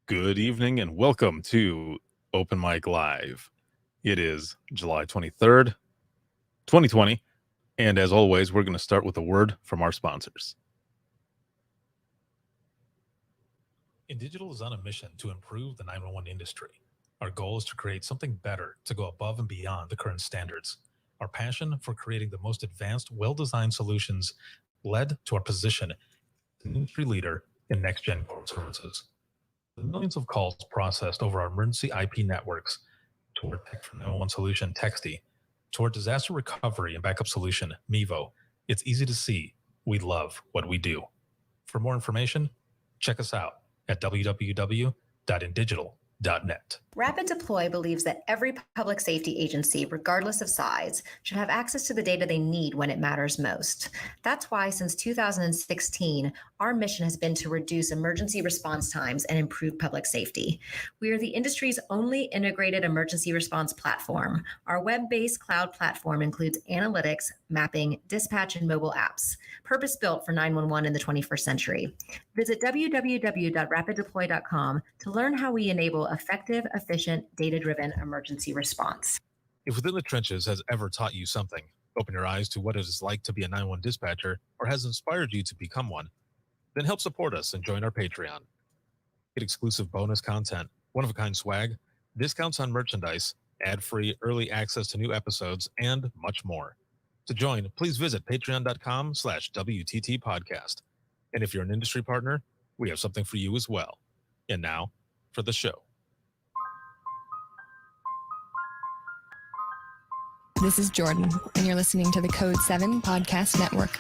Good evening and welcome to Open Mic Live. It is July 23rd, 2020, and as always, we're going to start with a word from our sponsors. InDigital is on a mission to improve the 911 industry. Our goal is to create something better to go above and beyond the current standards. Our passion for creating the most advanced, well-designed solutions led to our position as an industry leader in next-gen core services. The millions of calls processed over our emergency IP networks, to our Tech for 911 solution, Texty, to our disaster recovery and backup solution, Mevo, it's easy to see we love what we do. For more information, check us out at www.indigital.net. Rapid Deploy believes that every public safety agency, regardless of size, should have access to the data they need when it matters most. That's why since 2016, our mission has been to reduce emergency response times and improve public safety. We are the industry's only integrated emergency response platform. Our web-based cloud platform includes analytics, mapping, dispatch, and mobile apps, purpose-built for 911 in the 21st century. Visit www.rapiddeploy.com to learn how we enable effective, efficient, data-driven emergency response. If Within the Trenches has ever taught you something, open your eyes to what it is like to be a 911 dispatcher, or has inspired you to become one, then help support us and join our Patreon. Get exclusive bonus content, one-of-a-kind swag, discounts on merchandise, ad-free early access to new episodes, and much more. To join, please visit patreon.com/WTT podcast. And if you're an industry partner, we have something for you as well. And now, for the show. This is Jordan, and you're listening to the Code 7 Podcast Network.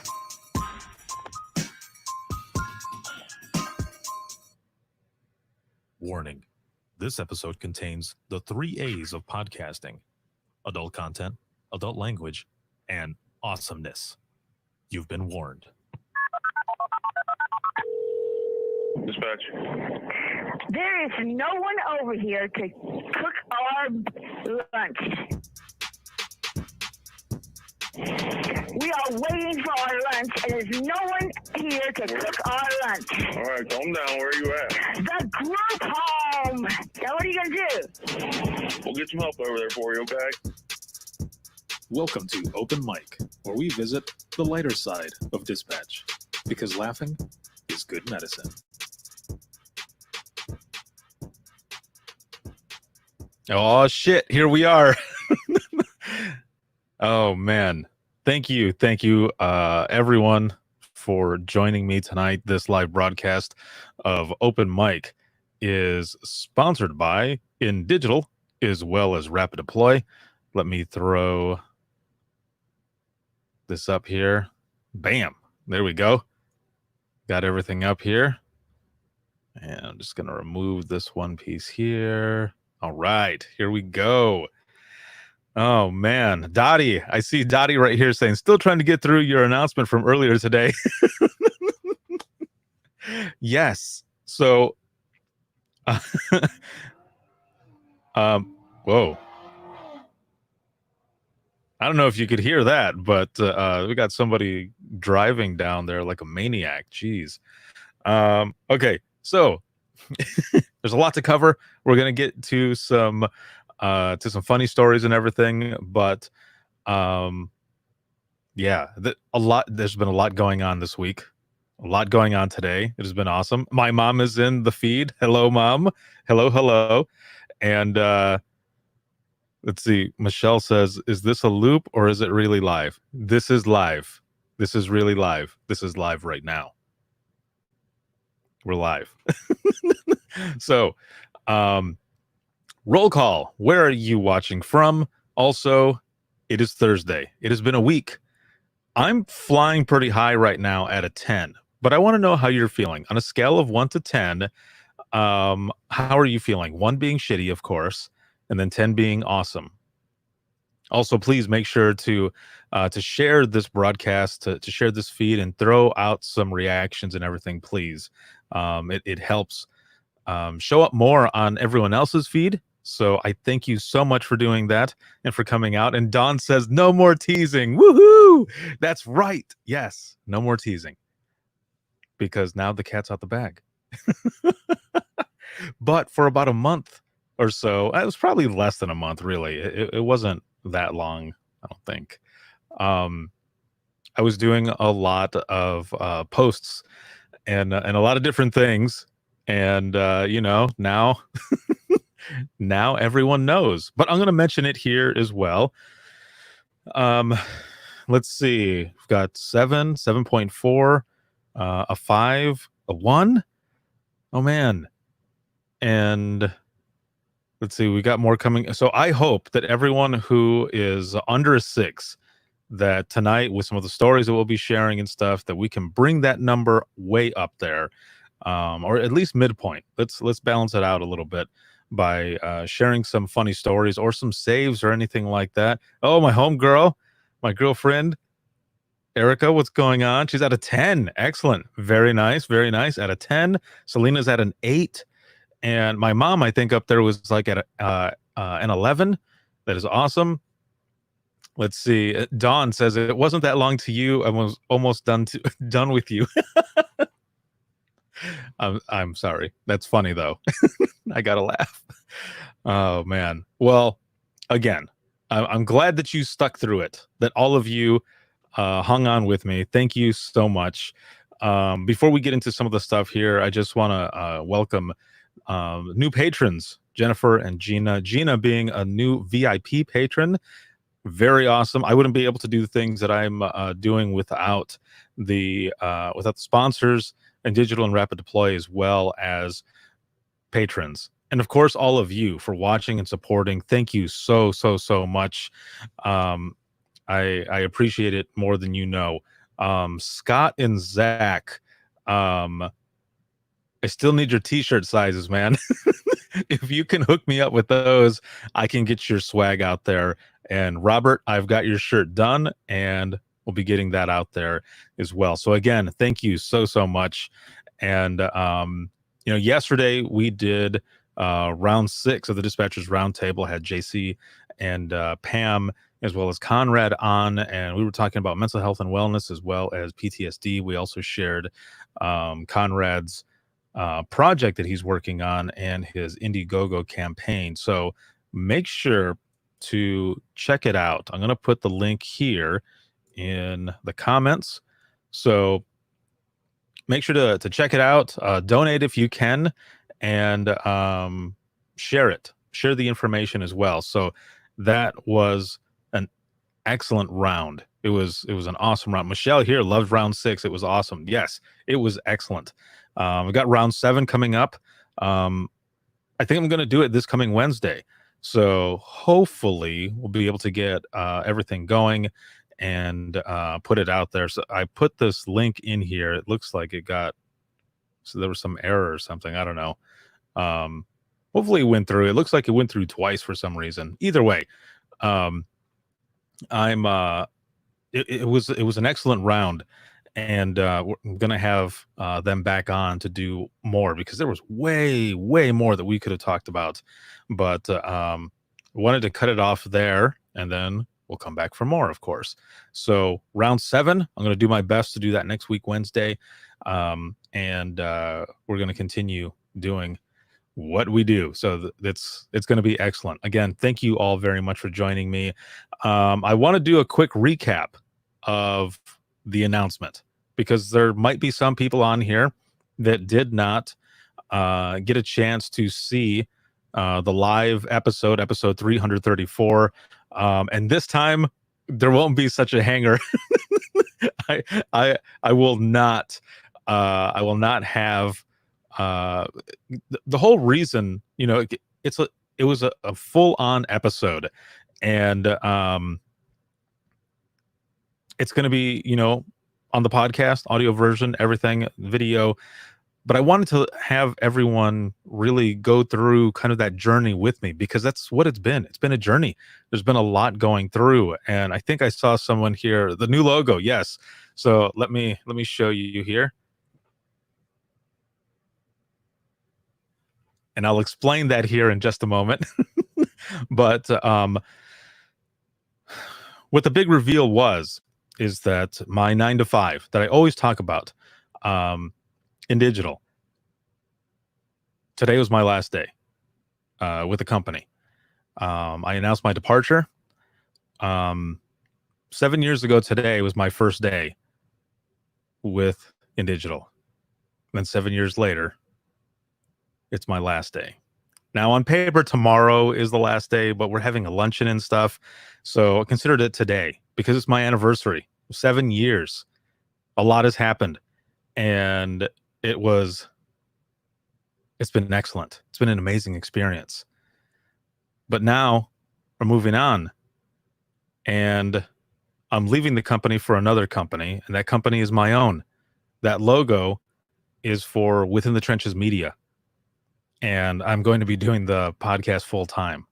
Warning. This episode contains the 3 A's of podcasting: adult content, adult language, and awesomeness. You've been warned. Dispatch. There is no one over here to cook our lunch. We are waiting for our lunch, and there's no one here to cook our lunch. All right, calm down. Where are you at? The group home. Now, what are you going to do? We'll get some help over there for you, okay? Welcome to Open Mic, where we visit the lighter side of dispatch, because laughing is good medicine. Oh, shit. Here we are. Oh, man. Thank you, everyone, for joining me tonight. This live broadcast of Open Mic is sponsored by InDigital as well as Rapid Deploy. Let me throw this up here. Bam. There we go. Got everything up here. And I'm just going to remove this one piece here. All right. Here we go. Oh, man. Dottie. I see Dottie right here saying, still trying to get through your announcement from earlier today. Yes. So, whoa. I don't know if you could hear that, but we got somebody driving down there like a maniac. Jeez. Okay. So there's a lot to cover. We're going to get to some funny stories and everything, but yeah, there's been a lot going on this week, a lot going on today. It has been awesome. My mom is in the feed. Hello, Mom. Hello. And let's see. Michelle says, is this a loop or is it really live? This is live. This is really live. This is live right now. We're live. So, roll call. Where are you watching from? Also, it is Thursday. It has been a week. I'm flying pretty high right now at a 10, but I want to know how you're feeling. On a scale of 1 to 10, how are you feeling? 1 being shitty, of course, and then 10 being awesome. Also, please make sure to share this broadcast, to share this feed, and throw out some reactions and everything, please. It helps show up more on everyone else's feed. So I thank you so much for doing that and for coming out. And Dawn says, no more teasing. Woohoo! That's right. Yes, no more teasing. Because now the cat's out the bag. But for about a month or so, it was probably less than a month, really. It wasn't that long, I don't think. I was doing a lot of posts and a lot of different things, and now now everyone knows. But I'm going to mention it here as well. Let's see. We've got 7.4, a 5, a 1. Oh man. And let's see, we got more coming. So I hope that everyone who is under a 6, that tonight with some of the stories that we'll be sharing and stuff, that we can bring that number way up there, or at least midpoint. Let's balance it out a little bit by sharing some funny stories or some saves or anything like that. Oh, my homegirl, my girlfriend, Erica, what's going on? She's at a 10. Excellent. Very nice. Very nice. At a 10. Selena's at an 8. And my mom, I think, up there was like at an 11. That is awesome. Let's see. Dawn says it wasn't that long to you. I was almost done with you. I'm sorry. That's funny though. I gotta laugh. Oh man. Well, again, I'm glad that you stuck through it. That all of you hung on with me. Thank you so much. Before we get into some of the stuff here, I just want to welcome new patrons, Jennifer and Gina. Gina being a new VIP patron. Very awesome. I wouldn't be able to do the things that I'm doing without the sponsors and Digital and Rapid Deploy, as well as patrons. And of course, all of you for watching and supporting. Thank you so much. I appreciate it more than you know. Scott and Zach, I still need your t-shirt sizes, man. If you can hook me up with those, I can get your swag out there. And Robert, I've got your shirt done, and we'll be getting that out there as well. So again, thank you so much. And yesterday we did round 6 of the Dispatchers Roundtable. I had JC and Pam as well as Conrad on, and we were talking about mental health and wellness as well as PTSD. We also shared Conrad's project that he's working on and his Indiegogo campaign. So make sure to check it out. I'm going to put the link here in the comments. So make sure to check it out, donate if you can, and share it. Share the information as well. So that was an excellent round. It was an awesome round. Michelle here loved round 6. It was awesome. Yes, it was excellent. We got round 7 coming up. I think I'm going to do it this coming Wednesday. So hopefully we'll be able to get everything going and put it out there. So I put this link in here. It looks like so there was some error or something. I don't know. Hopefully it went through. It looks like it went through twice for some reason. Either way, it was an excellent round, and we're gonna have them back on to do more, because there was way more that we could have talked about, but wanted to cut it off there, and then we'll come back for more, of course. So round 7, I'm going to do my best to do that next week, Wednesday. And we're going to continue doing what we do. So it's going to be excellent. Again, thank you all very much for joining me. I want to do a quick recap of the announcement, because there might be some people on here that did not get a chance to see the live episode 334. And this time there won't be such a hanger. I will not have the whole reason, it was a full-on episode, and it's going to be, on the podcast, audio version, everything, video. But I wanted to have everyone really go through kind of that journey with me, because that's what it's been. It's been a journey. There's been a lot going through. And I think I saw someone here, the new logo. Yes. So let me show you here. And I'll explain that here in just a moment. But what the big reveal is that my 9 to 5 that I always talk about, in digital, today was my last day with the company. I announced my departure. 7 years ago today was my first day with InDigital. Then 7 years later, it's my last day. Now, on paper, tomorrow is the last day, but we're having a luncheon and stuff. So I considered it today because it's my anniversary. 7 years. A lot has happened. And it's been excellent. It's been an amazing experience. But now we're moving on. And I'm leaving the company for another company, and that company is my own. That logo is for Within the Trenches Media. And I'm going to be doing the podcast full time.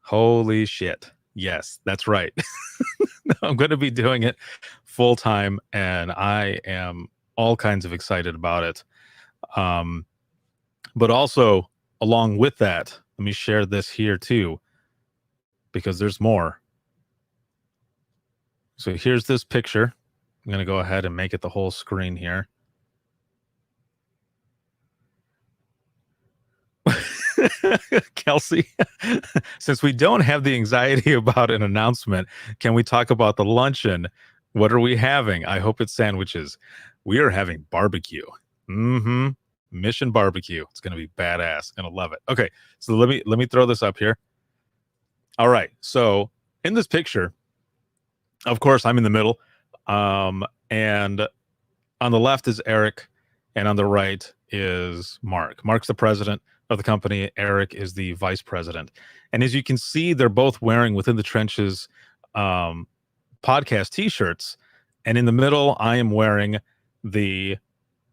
Holy shit. Yes, that's right. I'm going to be doing it full time, and I am all kinds of excited about it. But also, along with that, let me share this here too, because there's more. So here's this picture. I'm going to go ahead and make it the whole screen here. Kelsey, since we don't have the anxiety about an announcement, can we talk about the luncheon? What are we having? I hope it's sandwiches. We are having barbecue. Mission barbecue. It's going to be badass. Going to love it. Okay, so let me throw this up here. All right. So in this picture, of course, I'm in the middle, and on the left is Eric, and on the right is Mark. Mark's the president of the company. Eric is the vice president. And as you can see, they're both wearing Within the Trenches podcast t-shirts. And in the middle, I am wearing the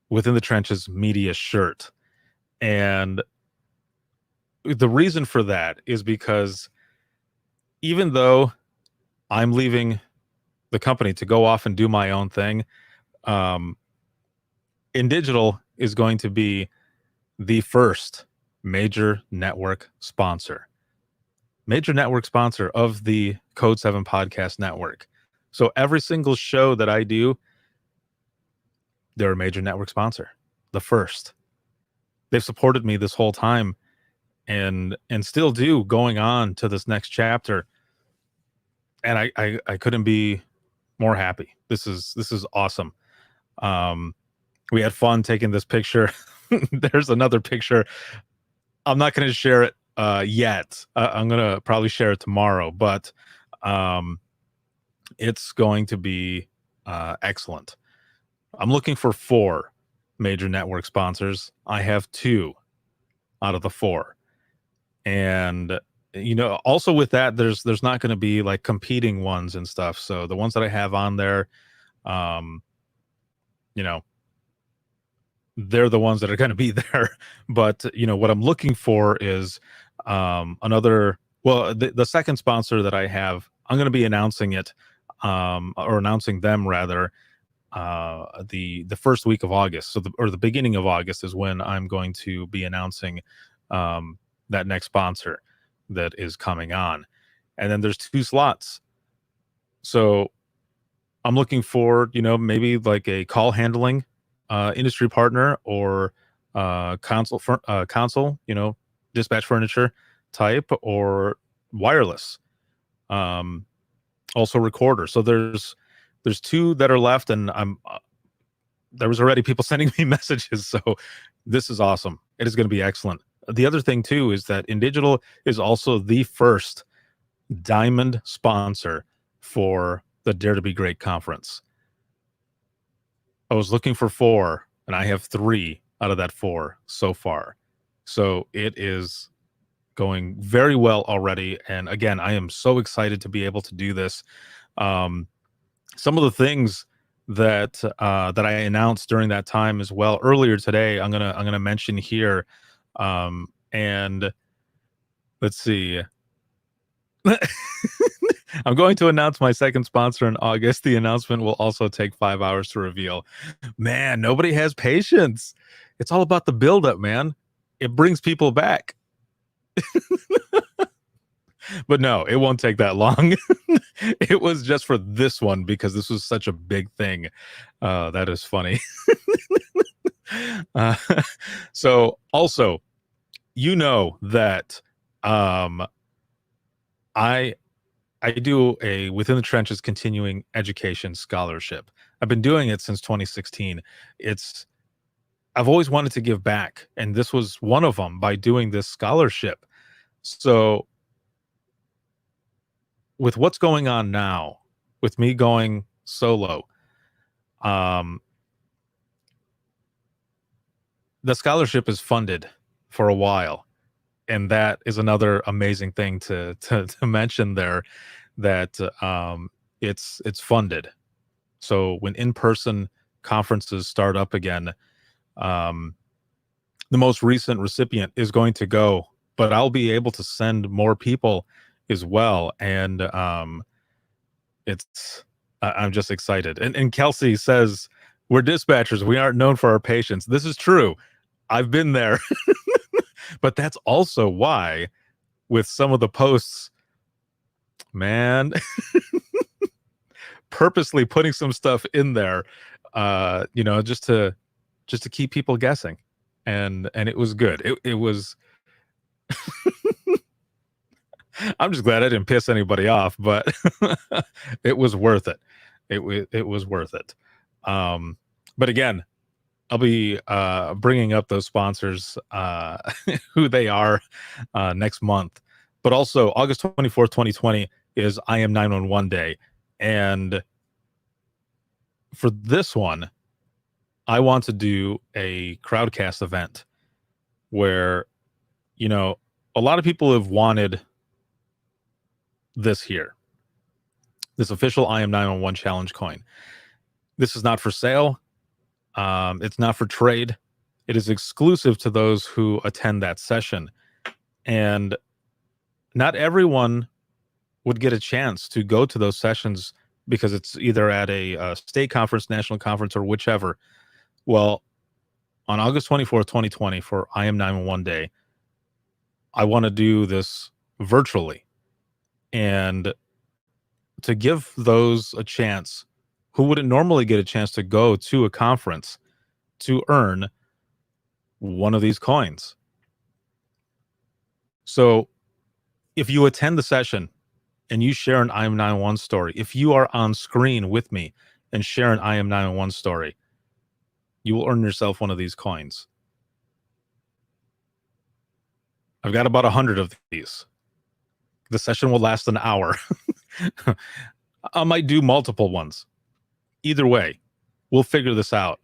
Within the Trenches media shirt. And the reason for that is because even though I'm leaving the company to go off and do my own thing, InDigital is going to be the first major network sponsor of the Code 7 podcast network. So every single show that I do, they're a major network sponsor, the first. They've supported me this whole time and still do, going on to this next chapter. And I couldn't be more happy. This is awesome. We had fun taking this picture. There's another picture. I'm not going to share it yet. I'm going to probably share it tomorrow, but it's going to be excellent. I'm looking for 4 major network sponsors. I have 2 out of the 4. And also with that, there's not going to be like competing ones and stuff. So the ones that I have on there, they're the ones that are going to be there. But what I'm looking for is the second sponsor that I have. I'm going to be announcing it, or announcing them rather, the first week of August. So the beginning of August is when I'm going to be announcing that next sponsor that is coming on. And then there's 2 slots. So I'm looking for, maybe like a call handling industry partner, or console, dispatch furniture type, or wireless. Also recorder. So there's 2 that are left, and there was already people sending me messages. So this is awesome. It is going to be excellent. The other thing too is that InDigital is also the first diamond sponsor for the Dare to Be Great conference. I was looking for 4, and I have 3 out of that 4 so far. So it is going very well already. And again, I am so excited to be able to do this. Some of the things that I announced during that time as well earlier today, I'm gonna mention here. And let's see. I'm going to announce my second sponsor in August. The announcement will also take 5 hours to reveal. Man, nobody has patience. It's all about the buildup, man. It brings people back. But no, it won't take that long. It was just for this one because this was such a big thing. That is funny. So Also, you know that I do a Within the Trenches continuing education scholarship. I've been doing it since 2016. I've always wanted to give back, and this was one of them by doing this scholarship. So with what's going on now, with me going solo, the scholarship is funded for a while, and that is another amazing thing to mention there, that it's funded. So when in-person conferences start up again, the most recent recipient is going to go, but I'll be able to send more people as well. And I'm just excited. And Kelsey says, we're dispatchers. We aren't known for our patience. This is true. I've been there. But that's also why with some of the posts, man, purposely putting some stuff in there, just to keep people guessing. And it was good. It was I'm just glad I didn't piss anybody off, but it was worth it. It was worth it. But again, I'll be bringing up those sponsors, who they are, next month. But also August 24th, 2020 is I Am 911 Day. And for this one, I want to do a crowdcast event where, a lot of people have wanted this here, this official I Am 911 challenge coin. This is not for sale. It's not for trade. It is exclusive to those who attend that session. And not everyone would get a chance to go to those sessions because it's either at a state conference, national conference, or whichever. Well, on August 24th, 2020, for I Am 911 Day, I want to do this virtually. And to give those a chance who wouldn't normally get a chance to go to a conference to earn one of these coins. So if you attend the session and you share an I Am 911 story, if you are on screen with me and share an I Am 911 story, you will earn yourself one of these coins. I've got about 100 of these. The session will last an hour. I might do multiple ones. Either way, we'll figure this out.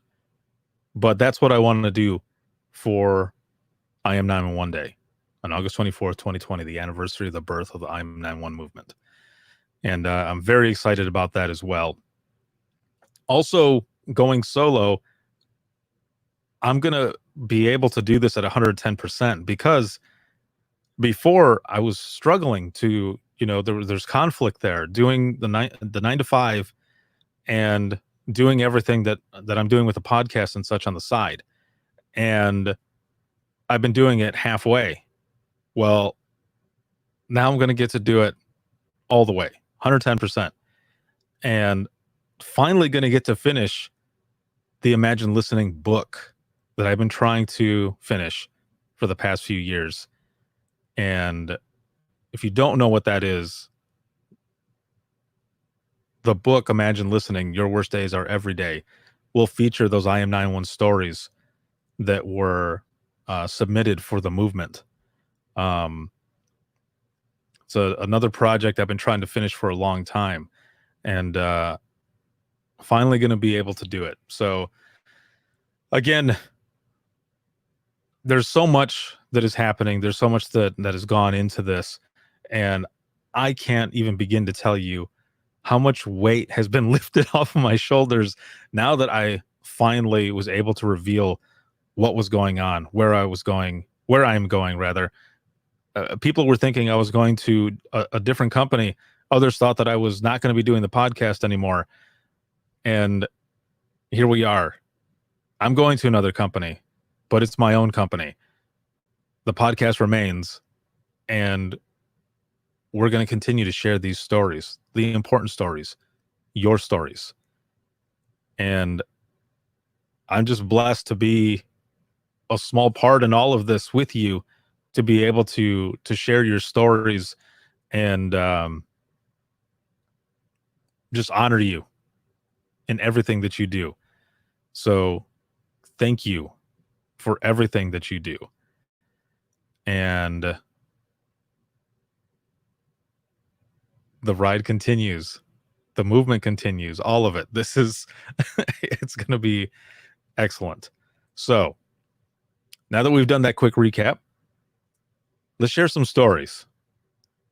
But that's what I want to do for I Am 911 Day on August 24th, 2020, the anniversary of the birth of the I Am 911 movement. And I'm very excited about that as well. Also, going solo, I'm going to be able to do this at 110% because before I was struggling to, there's conflict there, doing the 9 to 5 and doing everything that I'm doing with the podcast and such on the side. And I've been doing it halfway. Well, now I'm going to get to do it all the way, 110%. And finally going to get to finish the Imagine Listening book that I've been trying to finish for the past few years. And if you don't know what that is, the book Imagine Listening, Your Worst Days Are Every Day, will feature those I Am 911 stories that were submitted for the movement. So another project I've been trying to finish for a long time, and finally going to be able to do it. So again, there's so much that is happening. There's so much that has gone into this, and I can't even begin to tell you how much weight has been lifted off of my shoulders now that I finally was able to reveal what was going on, where I am going rather. People were thinking I was going to a different company. Others thought that I was not going to be doing the podcast anymore. And here we are. I'm going to another company, but it's my own company. The podcast remains, and we're going to continue to share these stories, the important stories, your stories. And I'm just blessed to be a small part in all of this with you, to be able to share your stories and just honor you in everything that you do. So thank you for everything that you do. And the ride continues. The movement continues. All of it. This is, it's going to be excellent. So now that we've done that quick recap, let's share some stories.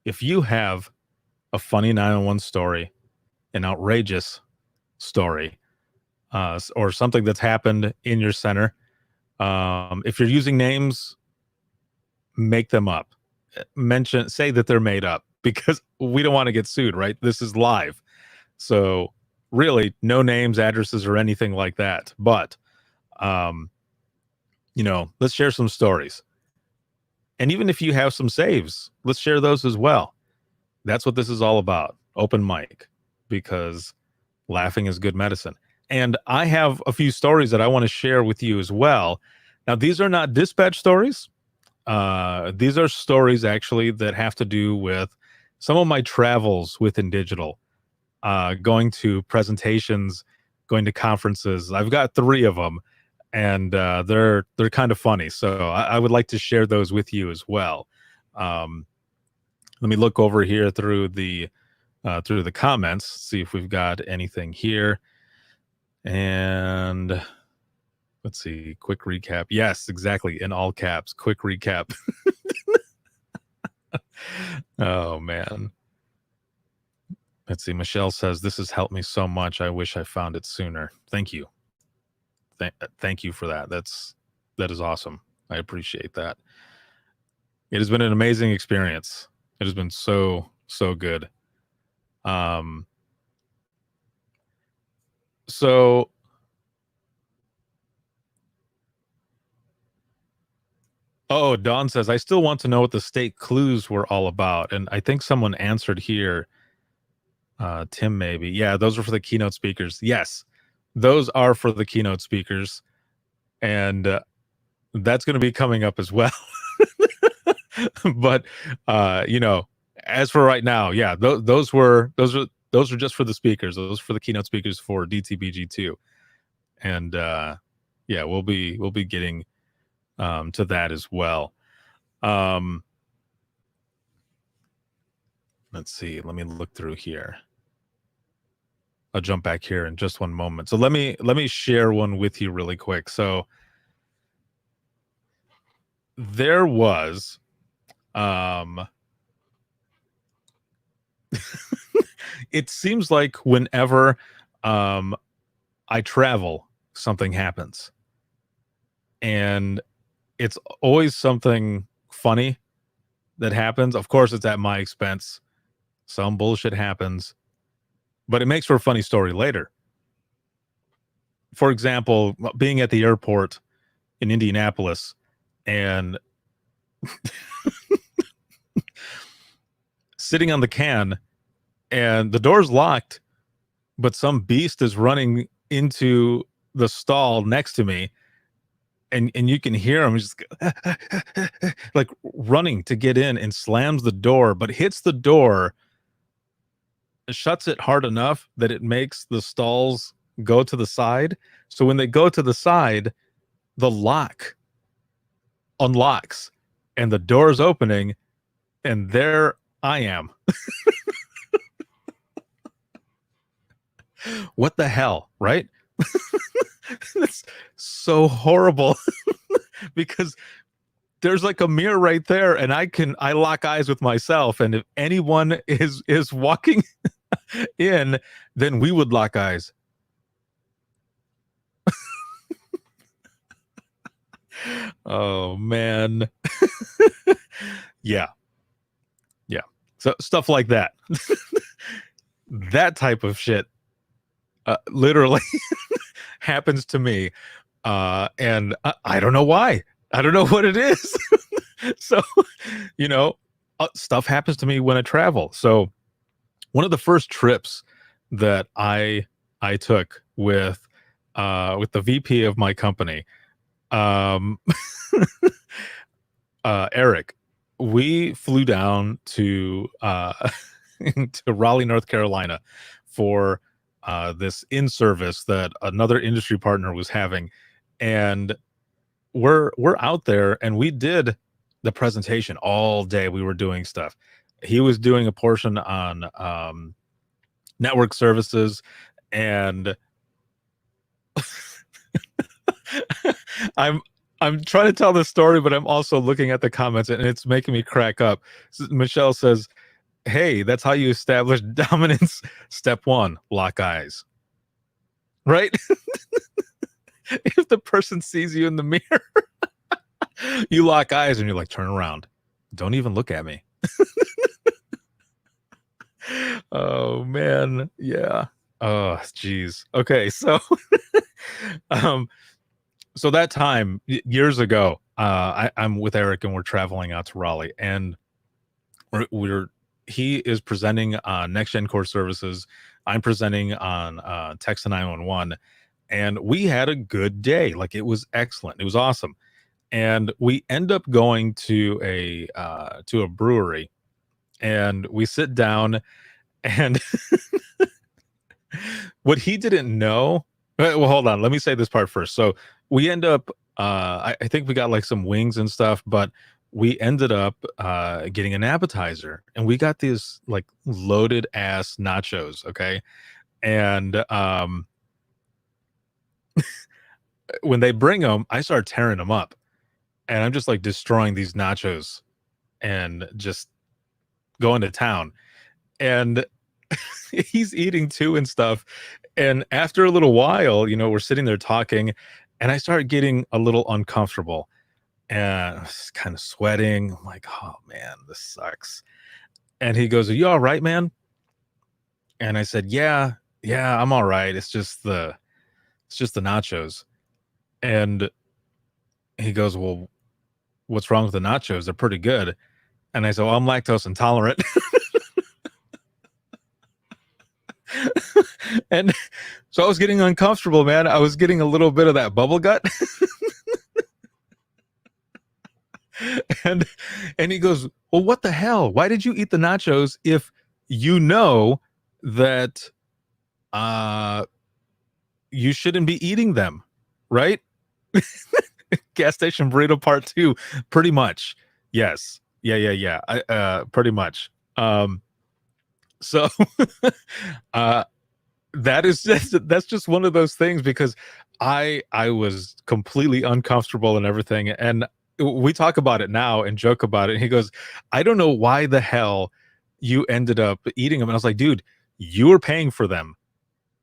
If you have a funny 911 story, an outrageous story, or something that's happened in your center, if you're using names, make them up. Say that they're made up, because we don't want to get sued, right? This is live. So really, no names, addresses, or anything like that. But, let's share some stories. And even if you have some saves, let's share those as well. That's what this is all about. Open mic, because laughing is good medicine. And I have a few stories that I want to share with you as well. Now, these are not dispatch stories. These are stories actually that have to do with some of my travels within digital, going to presentations, going to conferences. I've got 3 of them, and they're kind of funny. So I would like to share those with you as well. Let me look over here through the comments, see if we've got anything here. And let's see, quick recap. Yes, exactly, in all caps, quick recap. Oh, man. Let's see, Michelle says, this has helped me so much. I wish I found it sooner. Thank you. Thank you for that. That is awesome. I appreciate that. It has been an amazing experience. It has been so good. So Dawn says, I still want to know what the state clues were all about. And I think someone answered here. Tim, maybe. Yeah, those were for the keynote speakers. Yes, those are for the keynote speakers. And that's going to be coming up as well. But, as for right now, yeah, those were just for the speakers. Those for the keynote speakers for DTBG2. And yeah, we'll be getting to that as well. Let's see. Let me look through here. I'll jump back here in just one moment. So let me share one with you really quick. So there was it seems like whenever I travel, something happens. And it's always something funny that happens. Of course, it's at my expense. Some bullshit happens, but it makes for a funny story later. For example, being at the airport in Indianapolis and sitting on the can, and the door's locked, but some beast is running into the stall next to me, and you can hear him just like running to get in, and slams the door, but hits the door, shuts it hard enough that it makes the stalls go to the side. So when they go to the side, the lock unlocks and the door is opening, and there I am. What the hell, right? It's so horrible. Because there's like a mirror right there, and I lock eyes with myself, and if anyone is walking in, then we would lock eyes. Oh man. Yeah. So stuff like that. That type of shit literally happens to me, and I don't know why. I don't know what it is. So stuff happens to me when I travel. So one of the first trips that I took with the VP of my company, Um, Eric, we flew down to to Raleigh, North Carolina for this in-service that another industry partner was having, and we're out there, and we did the presentation all day. We were doing stuff. He was doing a portion on network services, and I'm trying to tell this story, but I'm also looking at the comments, and it's making me crack up. Michelle says, "Hey, that's how you establish dominance. Step 1, lock eyes." Right? If the person sees you in the mirror, you lock eyes and you're like, turn around. Don't even look at me. Oh, man. Yeah. Oh, geez. Okay. So, so that time years ago, I'm with Eric and we're traveling out to Raleigh, and he is presenting on Next Gen Core Services. I'm presenting on Text to 911, and we had a good day. Like, it was excellent. It was awesome. And we end up going to a brewery, and we sit down, and what he didn't know. Well, hold on. Let me say this part first. So we end up, I think we got like some wings and stuff, but we ended up getting an appetizer, and we got these like loaded ass nachos. Okay. And when they bring them, I start tearing them up, and I'm just like destroying these nachos and just going to town. And he's eating too and stuff. And after a little while, we're sitting there talking, and I start getting a little uncomfortable, and I was kind of sweating. I'm like, oh man, this sucks. And he goes, "Are you all right, man?" And I said, yeah, I'm all right. It's just the nachos. And he goes, "Well, what's wrong with the nachos? They're pretty good." And I said, "Well, I'm lactose intolerant." And so I was getting uncomfortable, man. I was getting a little bit of that bubble gut. and he goes, "Well, what the hell? Why did you eat the nachos if you know that you shouldn't be eating them, right?" Gas station burrito part 2, pretty much. Yes. Yeah. Pretty much. So that's just one of those things, because I was completely uncomfortable and everything. And we talk about it now and joke about it. And he goes, "I don't know why the hell you ended up eating them." And I was like, "Dude, you were paying for them.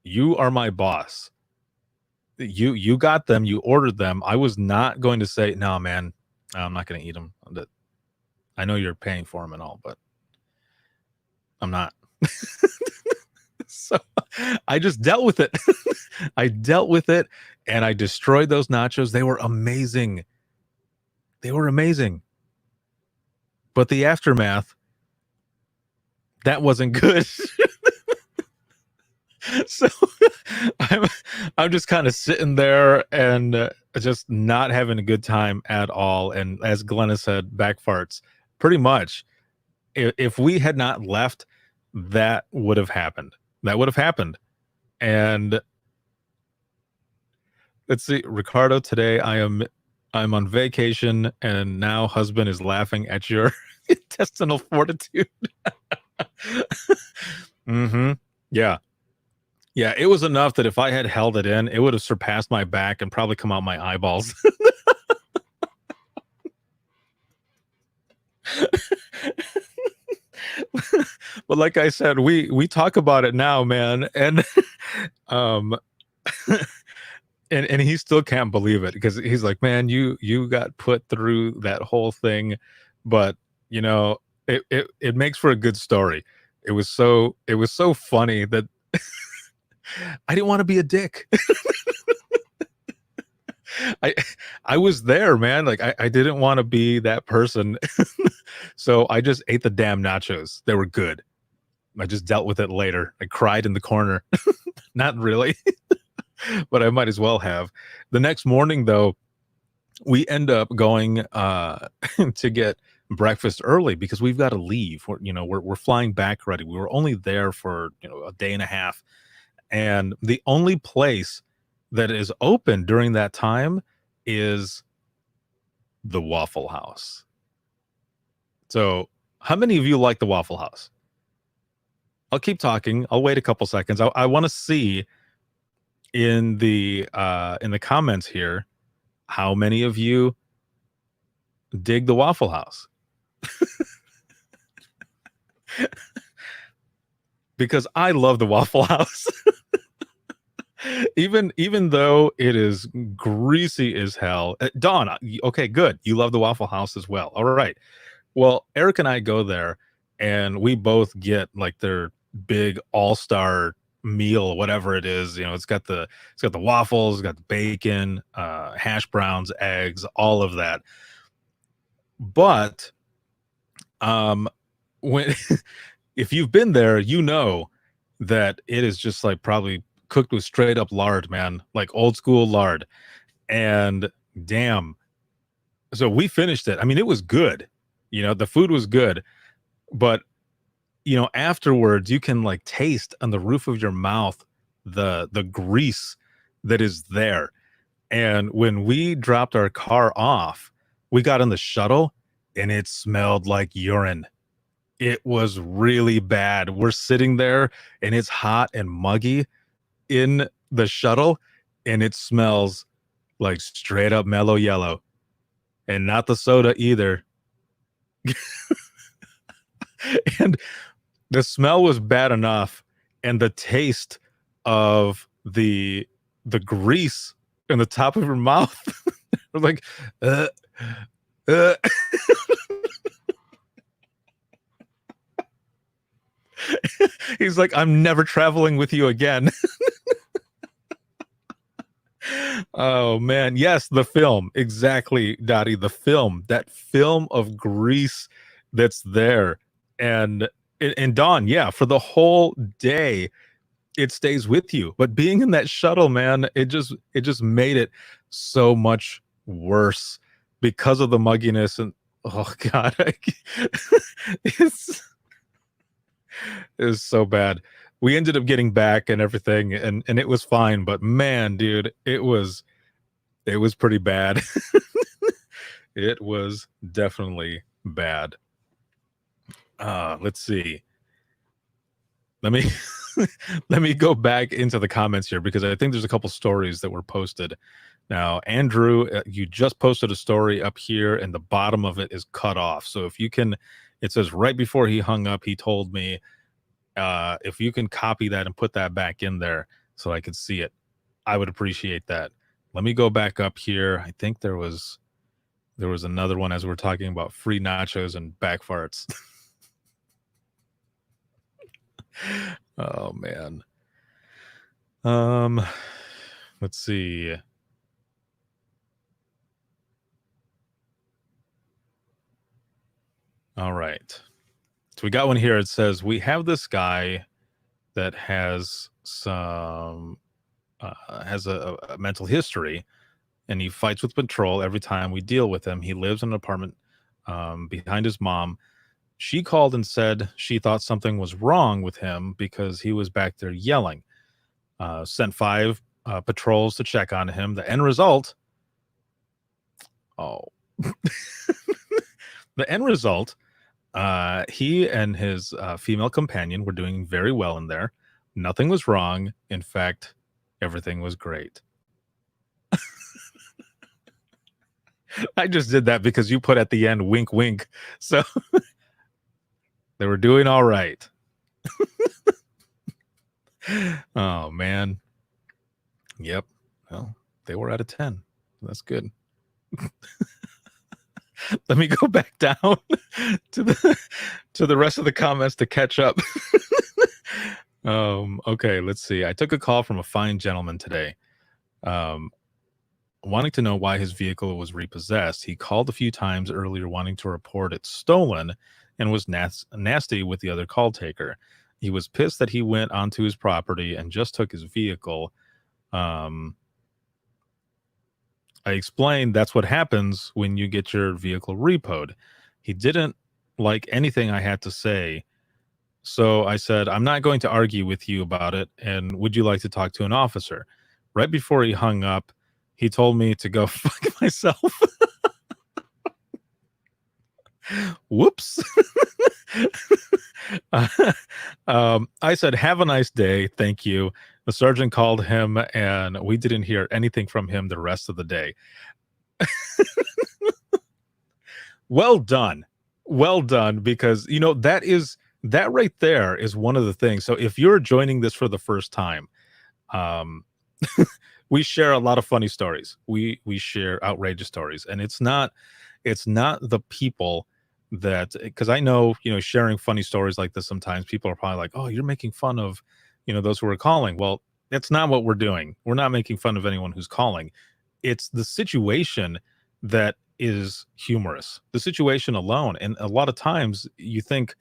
You are my boss. You got them, you ordered them. I was not going to say, no, man, I'm not going to eat them. I know you're paying for them and all, but I'm not." So I just dealt with it. I dealt with it, and I destroyed those nachos. They were amazing. But the aftermath, that wasn't good. So I'm just kind of sitting there and just not having a good time at all. And as Glenna said, back farts. Pretty much, if we had not left, that would have happened. And let's see, Ricardo, today I'm on vacation, and now husband is laughing at your intestinal fortitude. Mm-hmm. Yeah, it was enough that if I had held it in, it would have surpassed my back and probably come out my eyeballs. But like I said, we talk about it now, man, and and he still can't believe it, because he's like, "Man, you got put through that whole thing," but it makes for a good story. It was so funny that I didn't want to be a dick. I was there, man. Like, I didn't want to be that person. So I just ate the damn nachos. They were good. I just dealt with it later. I cried in the corner. Not really, but I might as well have. The next morning, though, we end up going to get breakfast early because we've got to leave. We're flying back already. We were only there for a day and a half, and the only place that is open during that time is the Waffle House. So, how many of you like the Waffle House? I'll keep talking. I'll wait a couple seconds. I want to see in the comments here how many of you dig the Waffle House. Because I love the Waffle House. even though it is greasy as hell. Dawn, okay, good. You love the Waffle House as well. All right. Well, Eric and I go there and we both get like their big all-star meal, whatever it is. It's got the waffles, it's got the bacon, hash browns, eggs, all of that. But when if you've been there, you know that it is just like probably cooked with straight up lard, man, like old school lard. And damn, so we finished it. I mean, it was good. The food was good, but afterwards you can like taste on the roof of your mouth the grease that is there. And when we dropped our car off, we got in the shuttle and it smelled like urine. It was really bad. We're sitting there and it's hot and muggy in the shuttle and it smells like straight up mellow yellow, and not the soda either. And the smell was bad enough, and the taste of the grease in the top of your mouth was like he's like, I'm never traveling with you again. Oh man, yes, the film, exactly, Dottie, the film, that film of grease that's there. And Dawn, yeah, for the whole day it stays with you. But being in that shuttle, man, it just made it so much worse because of the mugginess. And oh god, it's so bad. We ended up getting back and everything, and it was fine, but man, dude, it was pretty bad. It was definitely bad. Let's see. Let me go back into the comments here because I think there's a couple stories that were posted. Now, Andrew, you just posted a story up here and the bottom of it is cut off. So if you can, it says right before he hung up, he told me, if you can copy that and put that back in there so I could see it, I would appreciate that. Let me go back up here. I think there was another one as we're talking about free nachos and back farts. Oh man. Let's see. All right. So we got one here. It says, we have this guy that has some has a mental history, and he fights with patrol every time we deal with him. He lives in an apartment behind his mom. She called and said she thought something was wrong with him because he was back there yelling. Sent 5 patrols to check on him. The end result, the end result, he and his female companion were doing very well in there. Nothing was wrong. In fact, everything was great. I just did that because you put at the end, wink, wink. So they were doing all right. Oh, man. Yep. Well, they were out of 10. That's good. Let me go back down to the rest of the comments to catch up. Okay, let's see. I took a call from a fine gentleman today, wanting to know why his vehicle was repossessed. He called a few times earlier wanting to report it stolen and was nasty with the other call taker. He was pissed that he went onto his property and just took his vehicle. I explained that's what happens when you get your vehicle repoed. He didn't like anything I had to say. So I said, I'm not going to argue with you about it. And would you like to talk to an officer? Right before he hung up, he told me to go fuck myself. Whoops. I said, have a nice day. Thank you. The sergeant called him and we didn't hear anything from him the rest of the day. Well done. Well done. Because, you know, that right there is one of the things. So if you're joining this for the first time, we share a lot of funny stories. We share outrageous stories, and it's not the people that, because I know, you know, sharing funny stories like this, sometimes people are probably like, oh, you're making fun of, you know, those who are calling. Well, that's not what we're doing. We're not making fun of anyone who's calling. It's the situation that is humorous, the situation alone. And a lot of times you think,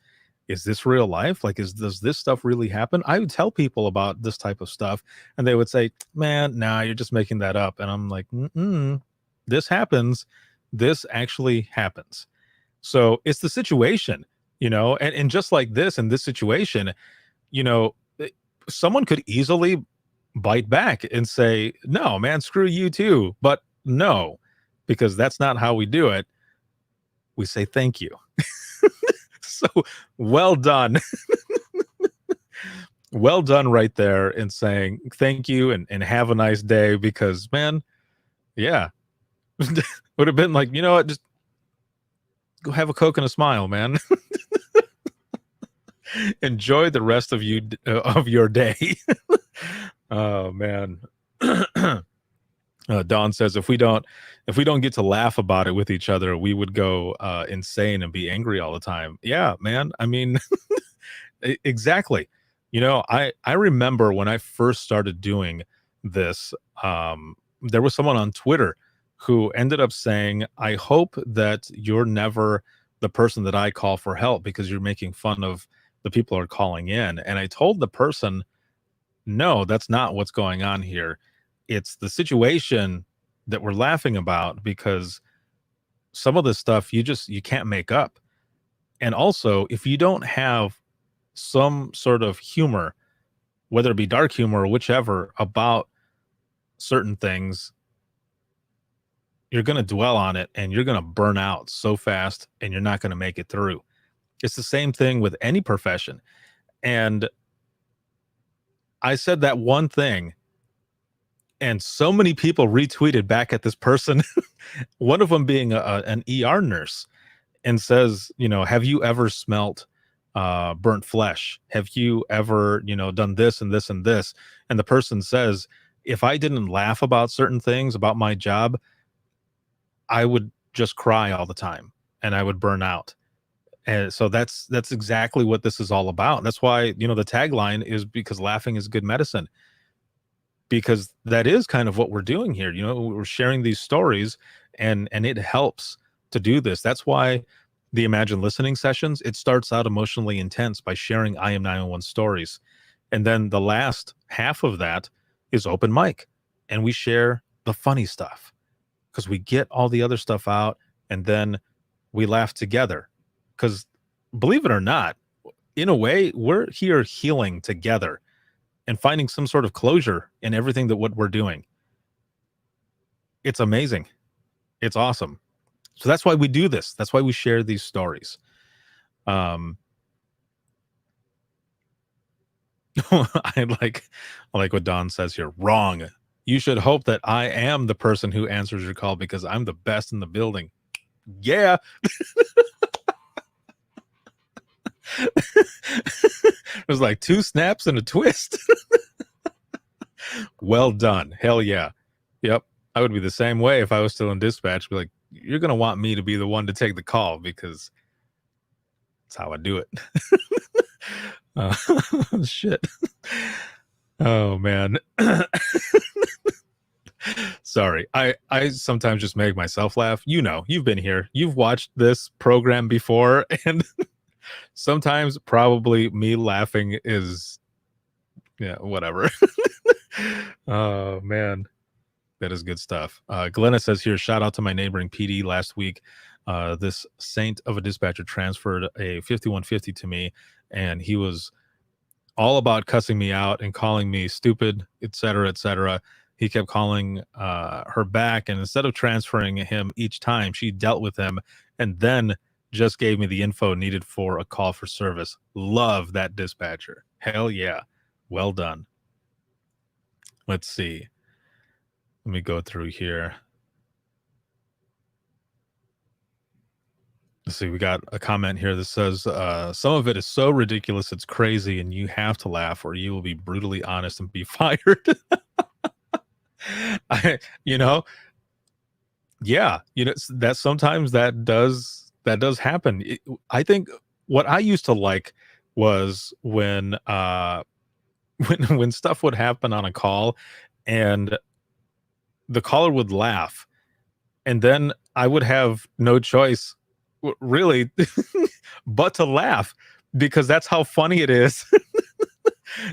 is this real life? Like, does this stuff really happen? I would tell people about this type of stuff and they would say, man, nah, you're just making that up. And I'm like, this happens. This actually happens. So it's the situation, you know, and just like this, in this situation, you know, someone could easily bite back and say, no, man, screw you too. But no, because that's not how we do it. We say, thank you. So well done. Well done right there in saying thank you and have a nice day, because, man, yeah, would have been like, you know what, just go have a Coke and a smile, man. Enjoy the rest of your day. Oh, man. Don says, if we don't get to laugh about it with each other, we would go insane and be angry all the time. Yeah, man. I mean, exactly. You know, I remember when I first started doing this, there was someone on Twitter who ended up saying, I hope that you're never the person that I call for help because you're making fun of the people who are calling in. And I told the person, no, that's not what's going on here. It's the situation that we're laughing about, because some of this stuff you can't make up. And also, if you don't have some sort of humor, whether it be dark humor or whichever, about certain things, you're going to dwell on it and you're going to burn out so fast and you're not going to make it through. It's the same thing with any profession. And I said that one thing, and so many people retweeted back at this person, one of them being an ER nurse, and says, you know, have you ever smelt burnt flesh? Have you ever, you know, done this and this and this? And the person says, if I didn't laugh about certain things about my job, I would just cry all the time and I would burn out. And so that's exactly what this is all about. That's why, you know, the tagline is because laughing is good medicine, because that is kind of what we're doing here. You know, we're sharing these stories and it helps to do this. That's why the Imagine Listening sessions, it starts out emotionally intense by sharing IM 911 stories. And then the last half of that is open mic, and we share the funny stuff because we get all the other stuff out and then we laugh together. Because believe it or not, in a way, we're here healing together and finding some sort of closure in everything that what we're doing. It's amazing. It's awesome. So that's why we do this. That's why we share these stories. I like what Don says here. Wrong. You should hope that I am the person who answers your call because I'm the best in the building. Yeah. There's like 2 snaps and a twist. Well done. Hell yeah. Yep. I would be the same way if I was still in dispatch. Be like, you're going to want me to be the one to take the call because that's how I do it. Shit. Oh, man. Sorry. I sometimes just make myself laugh. You know, you've been here. You've watched this program before, and sometimes probably me laughing is, yeah, whatever. Oh, man. That is good stuff. Glenna says here, shout out to my neighboring PD last week. This saint of a dispatcher transferred a 5150 to me, and he was all about cussing me out and calling me stupid, etc., etc. He kept calling her back, and instead of transferring him each time, she dealt with him and then just gave me the info needed for a call for service. Love that dispatcher. Hell yeah. Well done. Let's see. Let me go through here. Let's see. We got a comment here that says, some of it is so ridiculous it's crazy, and you have to laugh or you will be brutally honest and be fired. Yeah, that sometimes that does happen. I think what I used to like was when when stuff would happen on a call and the caller would laugh, and then I would have no choice really but to laugh, because that's how funny it is.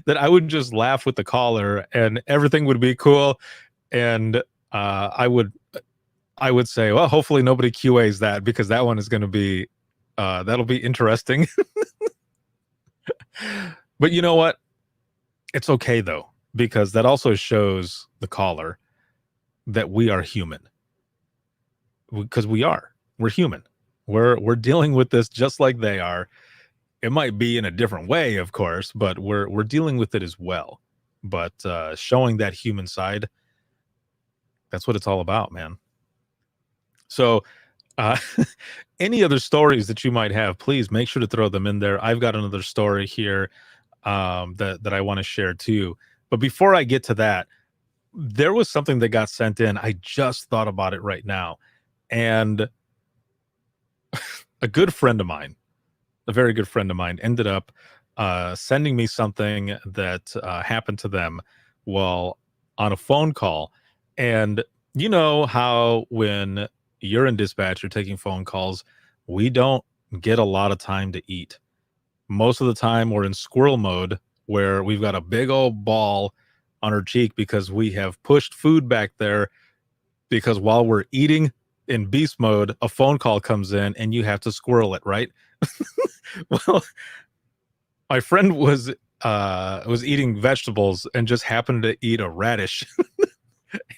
That I would just laugh with the caller and everything would be cool, and I would say, well, hopefully nobody QAs that, because that one is going to be that'll be interesting. But you know what? It's okay though, because that also shows the caller that we are human, because we're human. We're dealing with this just like they are. It might be in a different way, of course, but we're dealing with it as well. But showing that human side, that's what it's all about, man. So any other stories that you might have, please make sure to throw them in there. I've got another story here that I want to share too. But before I get to that, there was something that got sent in. I just thought about it right now. And a good friend of mine, a very good friend of mine, ended up sending me something that happened to them while on a phone call. And you know how when you're in dispatch, you're taking phone calls, we don't get a lot of time to eat. Most of the time we're in squirrel mode, where we've got a big old ball on our cheek because we have pushed food back there, because while we're eating in beast mode, a phone call comes in and you have to squirrel it, right? Well, my friend was eating vegetables and just happened to eat a radish.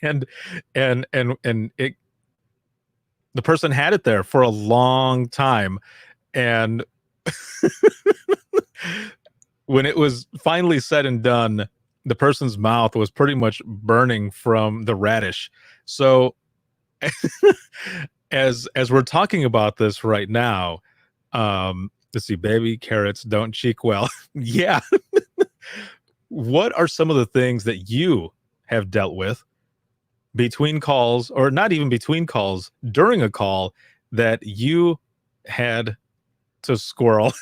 and it, the person had it there for a long time, and when it was finally said and done, the person's mouth was pretty much burning from the radish. So as we're talking about this right now, let's see, baby carrots don't cheek well. Yeah. What are some of the things that you have dealt with between calls, or not even between calls, during a call, that you had to squirrel?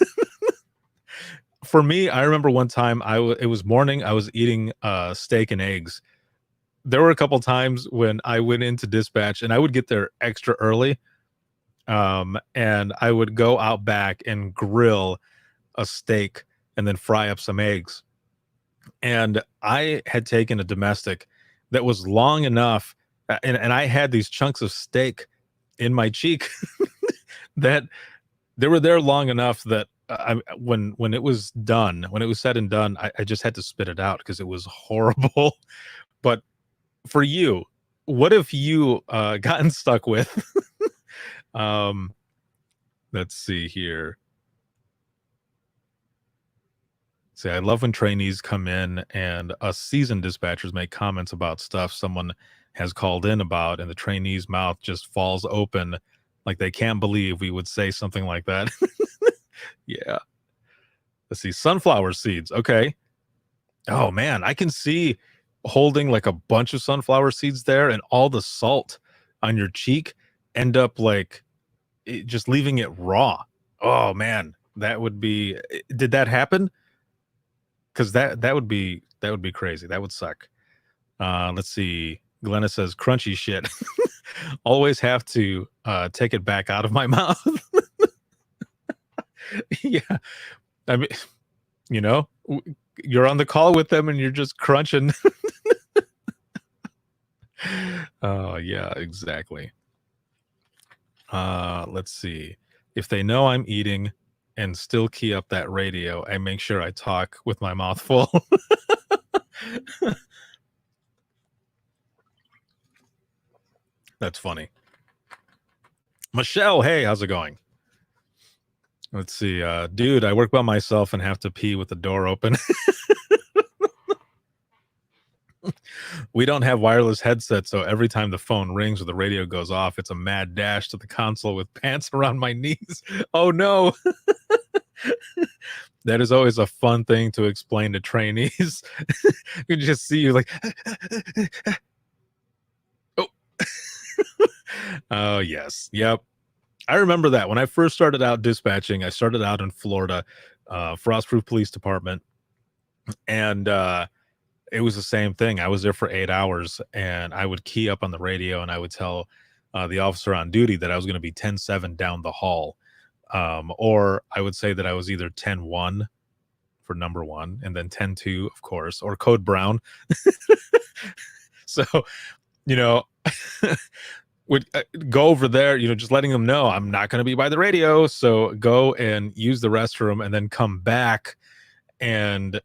For me, I remember one time it was morning, I was eating steak and eggs. There were a couple times when I went into dispatch and I would get there extra early, and I would go out back and grill a steak and then fry up some eggs. And I had taken a domestic that was long enough, and I had these chunks of steak in my cheek that they were there long enough that when it was done, when it was said and done, I just had to spit it out because it was horrible. But for you, what have you gotten stuck with? Let's see here. See, I love when trainees come in and us seasoned dispatchers make comments about stuff someone has called in about, and the trainee's mouth just falls open like they can't believe we would say something like that. Yeah. Let's see. Sunflower seeds. Okay. Oh, man. I can see holding like a bunch of sunflower seeds there, and all the salt on your cheek end up like just leaving it raw. Oh, man. That would be... Did that happen? Because that would be crazy. That would suck. Let's see. Glenna says crunchy shit. Always have to take it back out of my mouth. Yeah. I mean, you're on the call with them and you're just crunching. Oh, yeah, exactly. Let's see. If they know I'm eating and still key up that radio, I make sure I talk with my mouth full. That's funny. Michelle, hey, how's it going? Let's see. Dude, I work by myself and have to pee with the door open. We don't have wireless headsets, so every time the phone rings or the radio goes off, it's a mad dash to the console with pants around my knees. Oh no. That is always a fun thing to explain to trainees. You can just see you like, oh. Oh, yes. Yep. I remember that when I first started out dispatching. I started out in Florida, Frostproof Police Department, and it was the same thing. I was there for 8 hours, and I would key up on the radio, and I would tell the officer on duty that I was going to be 10-7 down the hall, or I would say that I was either 10-1 for number one, and then 10-2, of course, or code brown. So, you know. Would go over there, you know, just letting them know I'm not going to be by the radio. So go and use the restroom and then come back. And,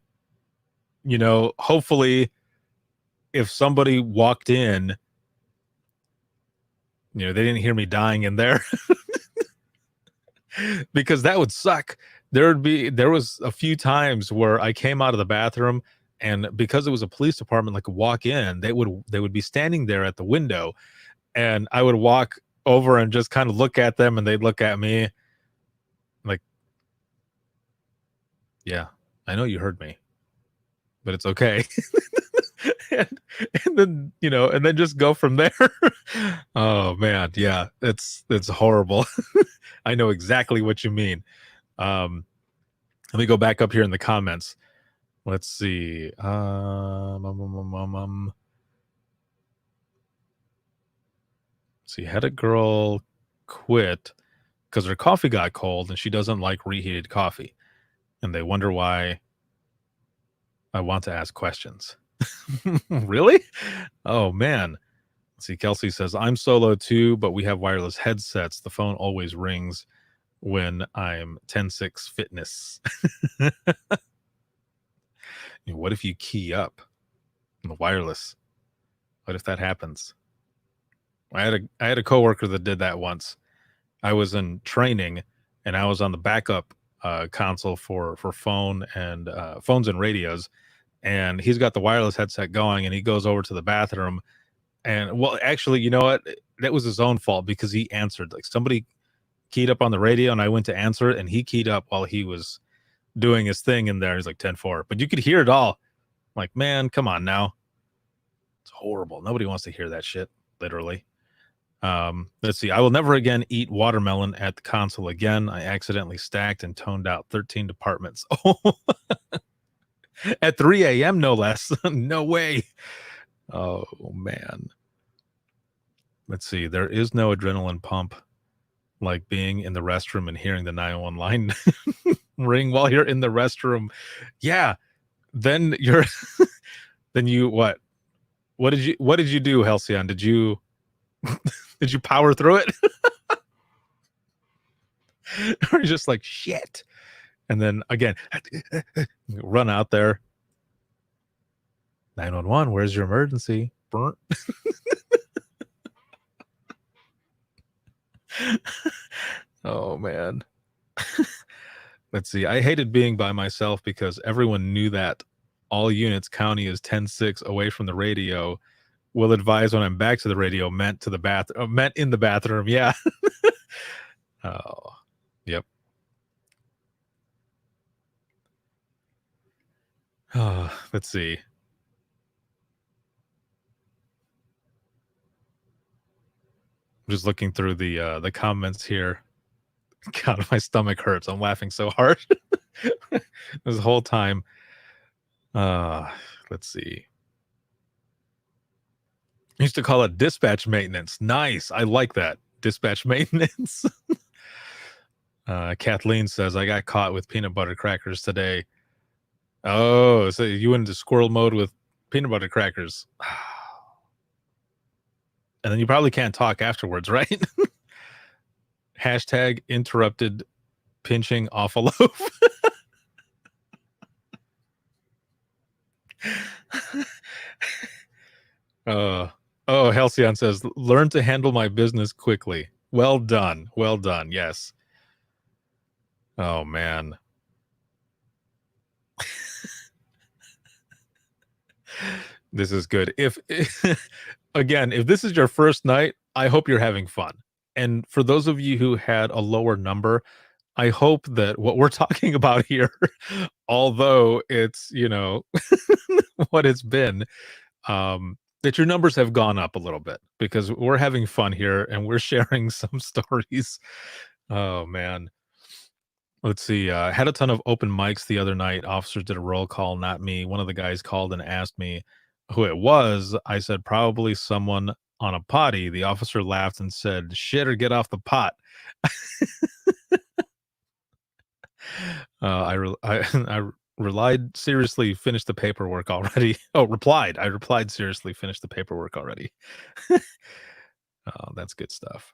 you know, hopefully if somebody walked in, you know, they didn't hear me dying in there because that would suck. There was a few times where I came out of the bathroom, and because it was a police department, like walk in, they would be standing there at the window. And I would walk over and just kind of look at them, and they'd look at me like, yeah, I know you heard me, but it's okay. and then, you know, and then just go from there. Oh man. Yeah. It's horrible. I know exactly what you mean. Let me go back up here in the comments. Let's see. See, had a girl quit because her coffee got cold and she doesn't like reheated coffee. And they wonder why I want to ask questions. Really? Oh, man. Let's see, Kelsey says, I'm solo too, but we have wireless headsets. The phone always rings when I'm 10-6 fitness. What if you key up on the wireless? What if that happens? I had a coworker that did that once. I was in training, and I was on the backup console for phone and phones and radios, and he's got the wireless headset going, and he goes over to the bathroom, and well, actually, you know what? That was his own fault because he answered. Like somebody keyed up on the radio, and I went to answer it, and he keyed up while he was doing his thing in there. He's like 10-4, but you could hear it all. I'm like, man, come on now. It's horrible. Nobody wants to hear that shit, literally. Let's see. I will never again eat watermelon at the console again. I accidentally stacked and toned out 13 departments. Oh, at 3 a.m. no less. No way. Oh man. Let's see. There is no adrenaline pump like being in the restroom and hearing the 911 line ring while you're in the restroom. Yeah. Then you're then you what did you do, Halcyon? Did you power through it? Or just like shit, and then again run out there, 911, where's your emergency? Burnt. Oh man. Let's see. I hated being by myself because everyone knew that all units county is 10-6 away from the radio. Will advise when I'm back to the radio meant in the bathroom. Yeah. Oh, yep. Oh, let's see. I'm just looking through the comments here. God, my stomach hurts. I'm laughing so hard this whole time. Let's see. I used to call it dispatch maintenance. Nice. I like that. Dispatch maintenance. Kathleen says, I got caught with peanut butter crackers today. Oh, so you went into squirrel mode with peanut butter crackers. And then you probably can't talk afterwards, right? Hashtag interrupted pinching off a loaf. Halcyon says, learn to handle my business quickly. Well done. Well done. Yes. Oh, man. This is good. Again, if this is your first night, I hope you're having fun. And for those of you who had a lower number, I hope that what we're talking about here, although it's, what it's been, that your numbers have gone up a little bit, because we're having fun here and we're sharing some stories. Oh, man. Let's see. Had a ton of open mics the other night. Officers did a roll call, not me. One of the guys called and asked me who it was. I said, probably someone on a potty. The officer laughed and said, shit, or get off the pot. I relied, seriously, finished the paperwork already. I replied, seriously, finished the paperwork already. Oh, that's good stuff.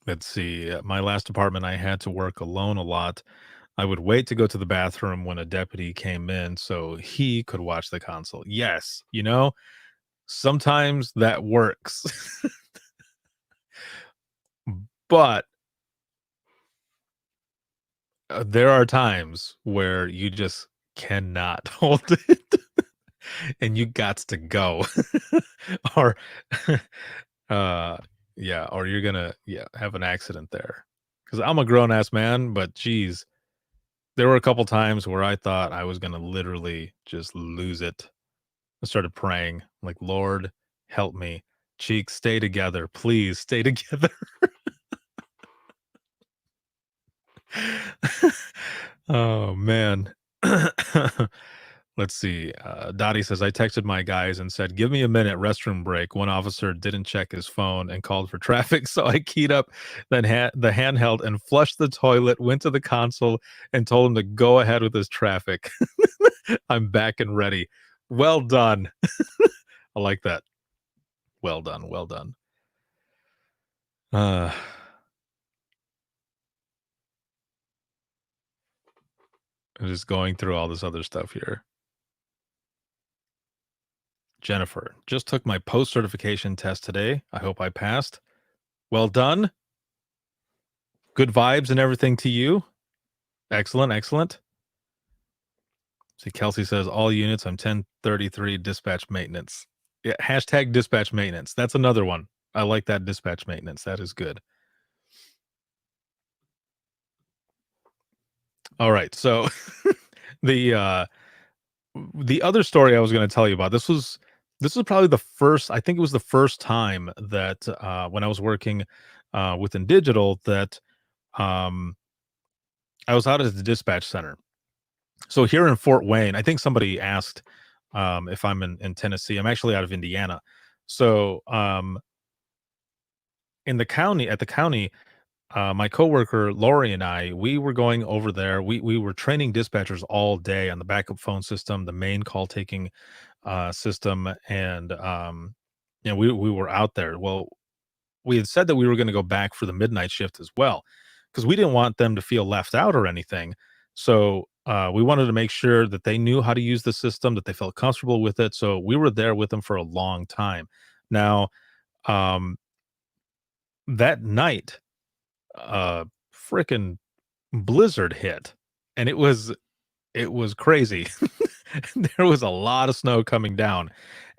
Let's see. At my last department, I had to work alone a lot. I would wait to go to the bathroom when a deputy came in so he could watch the console. Yes, sometimes that works. But there are times where you just cannot hold it and you got to go. Or or you're gonna have an accident there. Because I'm a grown-ass man, but geez, there were a couple times where I thought I was gonna literally just lose it. I started praying, like, Lord, help me. Cheeks, stay together. Please stay together. Oh, man. Let's see. Dottie says, I texted my guys and said, give me a minute, restroom break. One officer didn't check his phone and called for traffic. So I keyed up the handheld and flushed the toilet, went to the console and told him to go ahead with his traffic. I'm back and ready. Well done. I like that. Well done. Well done. I'm just going through all this other stuff here. Jennifer, just took my post-certification test today. I hope I passed. Well done. Good vibes and everything to you. Excellent, excellent. See, Kelsey says, all units, I'm 1033 dispatch maintenance. Yeah, hashtag dispatch maintenance. That's another one. I like that, dispatch maintenance. That is good. All right, so the other story I was going to tell you about, this was probably the first, I think it was the first time that when I was working within digital that I was out at the dispatch center. So here in Fort Wayne, I think somebody asked if I'm in Tennessee. I'm actually out of Indiana. So at the county, my coworker Lori and I, we were going over there. We were training dispatchers all day on the backup phone system, the main call taking system, and we were out there. Well, we had said that we were going to go back for the midnight shift as well, because we didn't want them to feel left out or anything. So we wanted to make sure that they knew how to use the system, that they felt comfortable with it. So we were there with them for a long time. Now, that night, frickin' blizzard hit, and it was crazy. There was a lot of snow coming down,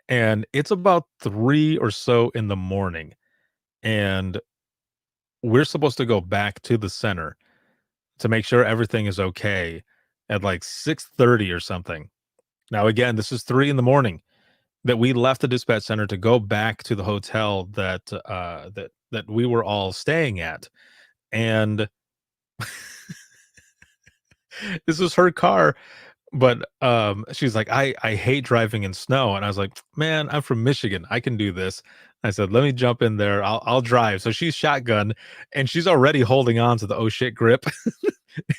and it's about 3 or so in the morning, and we're supposed to go back to the center to make sure everything is okay at like 6:30 or something. Now, again, this is 3 in the morning that we left the dispatch center to go back to the hotel that that we were all staying at. And this was her car, but she's like, I hate driving in snow. And I was like, man, I'm from Michigan, I can do this. I said, let me jump in there, I'll drive. So she's shotgun and she's already holding on to the oh shit grip.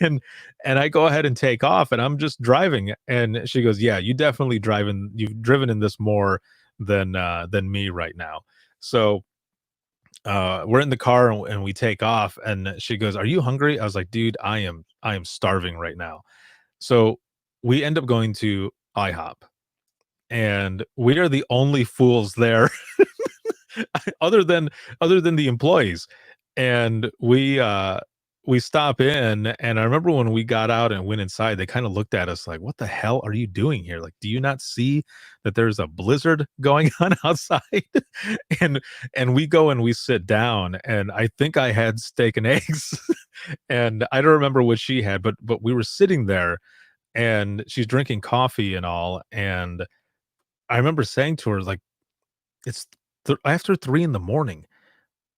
and I go ahead and take off, and I'm just driving, and she goes, yeah, you've driven in this more than me right now. So we're in the car and we take off, and she goes, "Are you hungry?" I was like, "Dude, I am starving right now." So we end up going to IHOP, and we are the only fools there other than the employees. And we stop in, and I remember when we got out and went inside, they kind of looked at us like, "What the hell are you doing here? Like, do you not see that there's a blizzard going on outside?" and we go and we sit down, and I think I had steak and eggs, and I don't remember what she had, but we were sitting there, and she's drinking coffee and all, and I remember saying to her, like, "It's after 3 in the morning.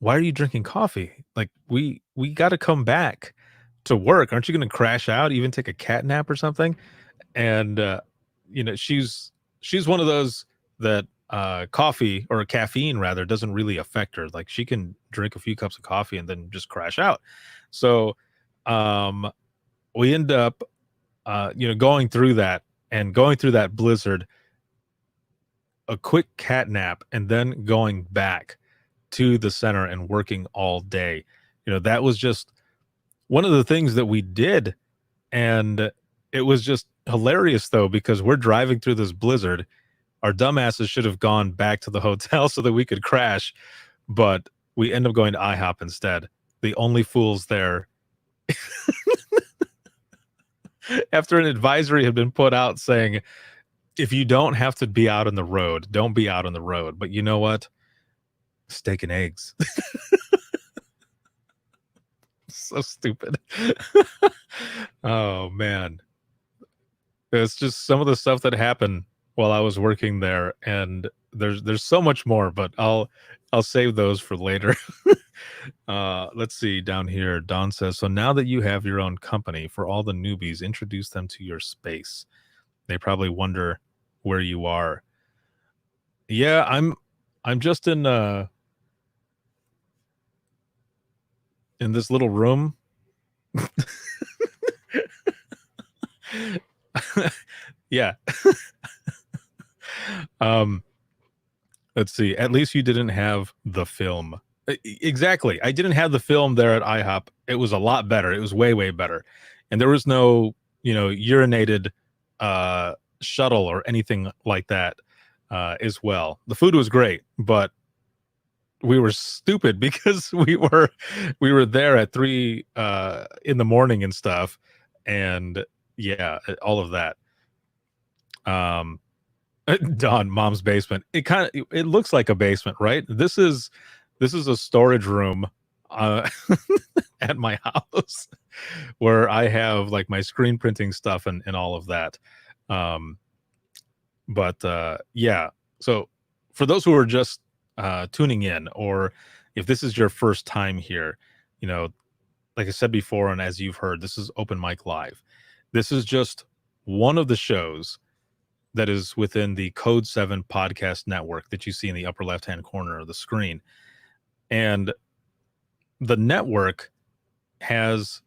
Why are you drinking coffee? Like, we got to come back to work. Aren't you going to crash out, even take a cat nap or something?" And she's one of those that coffee, or caffeine rather, doesn't really affect her. Like, she can drink a few cups of coffee and then just crash out. So we end up going through that, and going through that blizzard, a quick cat nap, and then going back to the center and working all day. That was just one of the things that we did. And it was just hilarious, though, because we're driving through this blizzard. Our dumbasses should have gone back to the hotel so that we could crash, but we end up going to IHOP instead. The only fools there. After an advisory had been put out saying, if you don't have to be out on the road, don't be out on the road. But you know what? Steak and eggs. So stupid. Oh man. It's just some of the stuff that happened while I was working there, and there's so much more, but I'll save those for later. Let's see down here. Don says, "So now that you have your own company, for all the newbies, introduce them to your space. They probably wonder where you are." Yeah, I'm just in this little room. Yeah. Let's see. At least you didn't have the film. Exactly. I didn't have the film there at IHOP. It was a lot better. It was way better. And there was no, urinated shuttle or anything like that as well. The food was great, but we were stupid because we were there at 3 in the morning and stuff, and yeah, all of that. Don, mom's basement. It looks like a basement, right? This is a storage room at my house where I have like my screen printing stuff and all of that. Yeah. So for those who are just tuning in, or if this is your first time here, like I said before, and as you've heard, this is Open Mic Live. This is just one of the shows that is within the Code 7 podcast network that you see in the upper left-hand corner of the screen. And the network has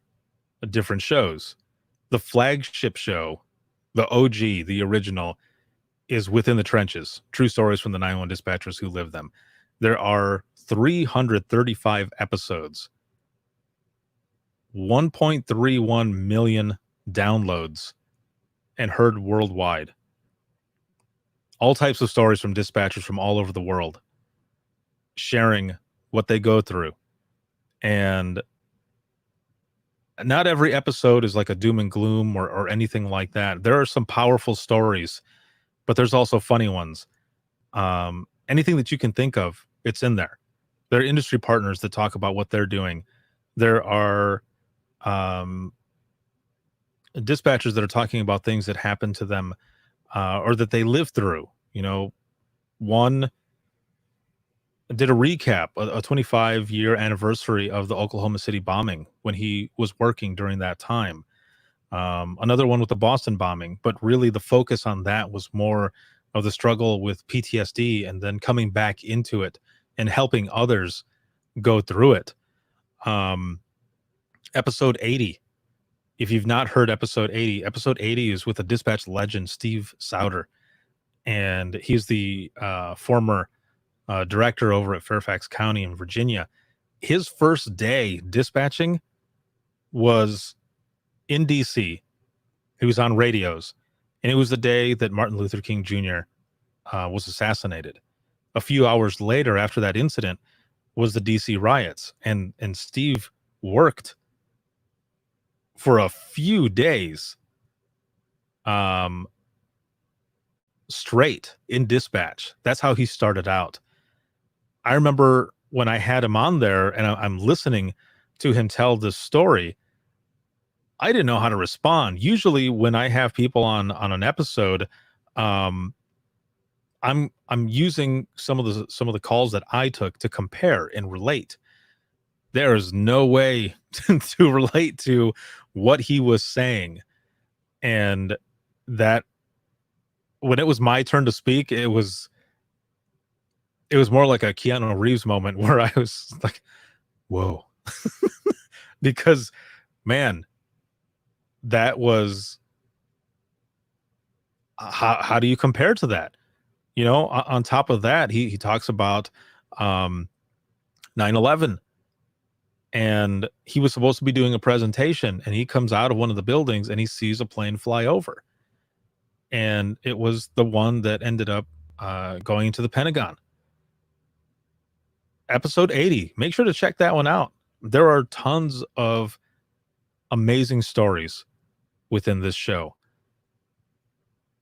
different shows. The flagship show, the OG, the original, is Within the Trenches, true stories from the 911 dispatchers who live them. There are 335 episodes, 1.31 million downloads, and heard worldwide. All types of stories from dispatchers from all over the world, sharing what they go through. And not every episode is like a doom and gloom or anything like that. There are some powerful stories, but there's also funny ones. Anything that you can think of, it's in there. There are industry partners that talk about what they're doing. There are dispatchers that are talking about things that happen to them or that they lived through. One did a recap, a 25-year anniversary of the Oklahoma City bombing when he was working during that time. Another one with the Boston bombing, but really the focus on that was more of the struggle with PTSD and then coming back into it and helping others go through it. Episode 80. If you've not heard episode 80 is with a dispatch legend, Steve Sauter. And he's the former director over at Fairfax County in Virginia. His first day dispatching was in DC. He was on radios, and it was the day that Martin Luther King Jr. Was assassinated. A few hours later, after that incident, was the DC riots, and Steve worked for a few days straight in dispatch. That's how he started out. I remember when I had him on there and I'm listening to him tell this story, I didn't know how to respond. Usually when I have people on an episode, I'm using some of the calls that I took to compare and relate. There is no way to relate to what he was saying. And that when it was my turn to speak, it was more like a Keanu Reeves moment where I was like, whoa. Because, man, that was how do you compare to that? You know, on top of that, he talks about 9/11, and he was supposed to be doing a presentation, and he comes out of one of the buildings and he sees a plane fly over, and it was the one that ended up going into the Pentagon. Episode 80. Make sure to check that one out. There are tons of amazing stories within this show.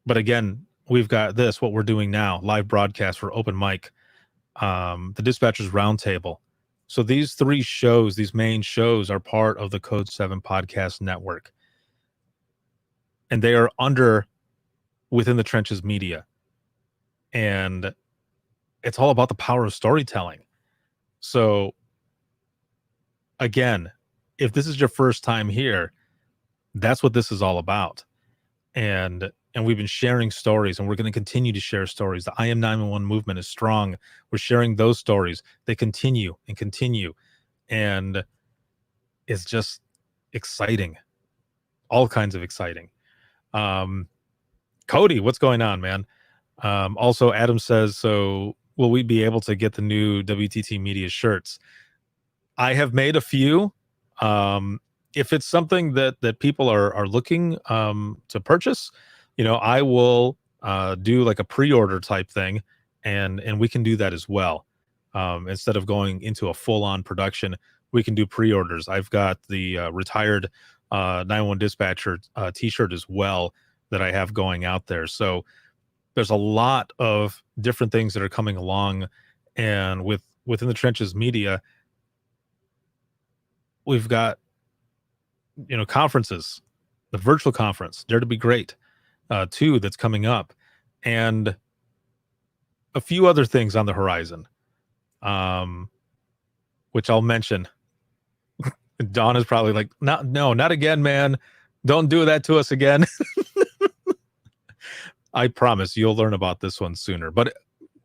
But again, we've got this, what we're doing now, live broadcast for Open Mic, the Dispatchers Roundtable. So these three shows, these main shows, are part of the Code 7 Podcast Network. And they are under Within the Trenches Media. And it's all about the power of storytelling. So again, if this is your first time here, that's what this is all about. And we've been sharing stories, and we're going to continue to share stories. The I Am 911 movement is strong. We're sharing those stories. They continue and continue. And it's just exciting. All kinds of exciting. Cody, what's going on, man? Also, Adam says, so will we be able to get the new WTT Media shirts? I have made a few. If it's something that people are looking to purchase, you know, I will do like a pre-order type thing, and we can do that as well. Instead of going into a full-on production, we can do pre-orders. I've got the retired 911 dispatcher t-shirt as well that I have going out there. So there's a lot of different things that are coming along, and within the Trenches Media, we've got, you know, conferences, the virtual conference, Dare to Be Great, 2 that's coming up, and a few other things on the horizon, which I'll mention. Dawn is probably like, no, not again, man. Don't do that to us again. I promise you'll learn about this one sooner. But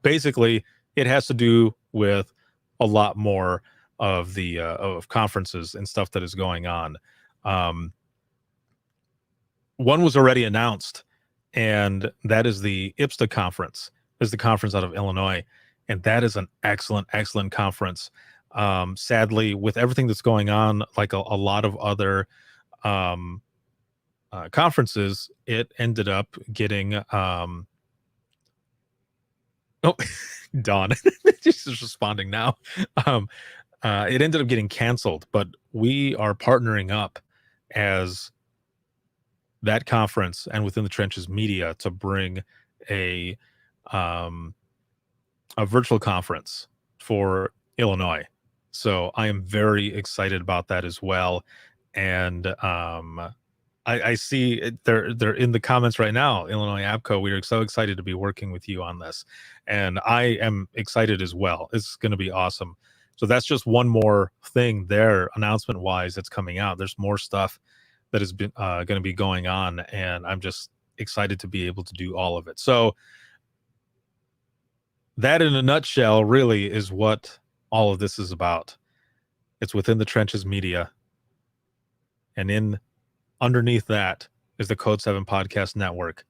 basically, it has to do with a lot more of the of conferences and stuff that is going on. One was already announced, and that is the IPSTA conference. Is the conference out of Illinois, and that is an excellent conference. Sadly, with everything that's going on, like a lot of other conferences, it ended up getting Dawn she's just responding now. It ended up getting canceled, but we are partnering up as that conference and Within the Trenches Media to bring a virtual conference for Illinois. So I am very excited about that as well. And I see they're in the comments right now. Illinois APCO, we are so excited to be working with you on this, and I am excited as well. It's going to be awesome. So that's just one more thing there, announcement wise, that's coming out. There's more stuff that has been going to be going on, and I'm just excited to be able to do all of it. So that, in a nutshell, really is what all of this is about. It's Within the Trenches Media, and underneath that is the Code 7 Podcast Network,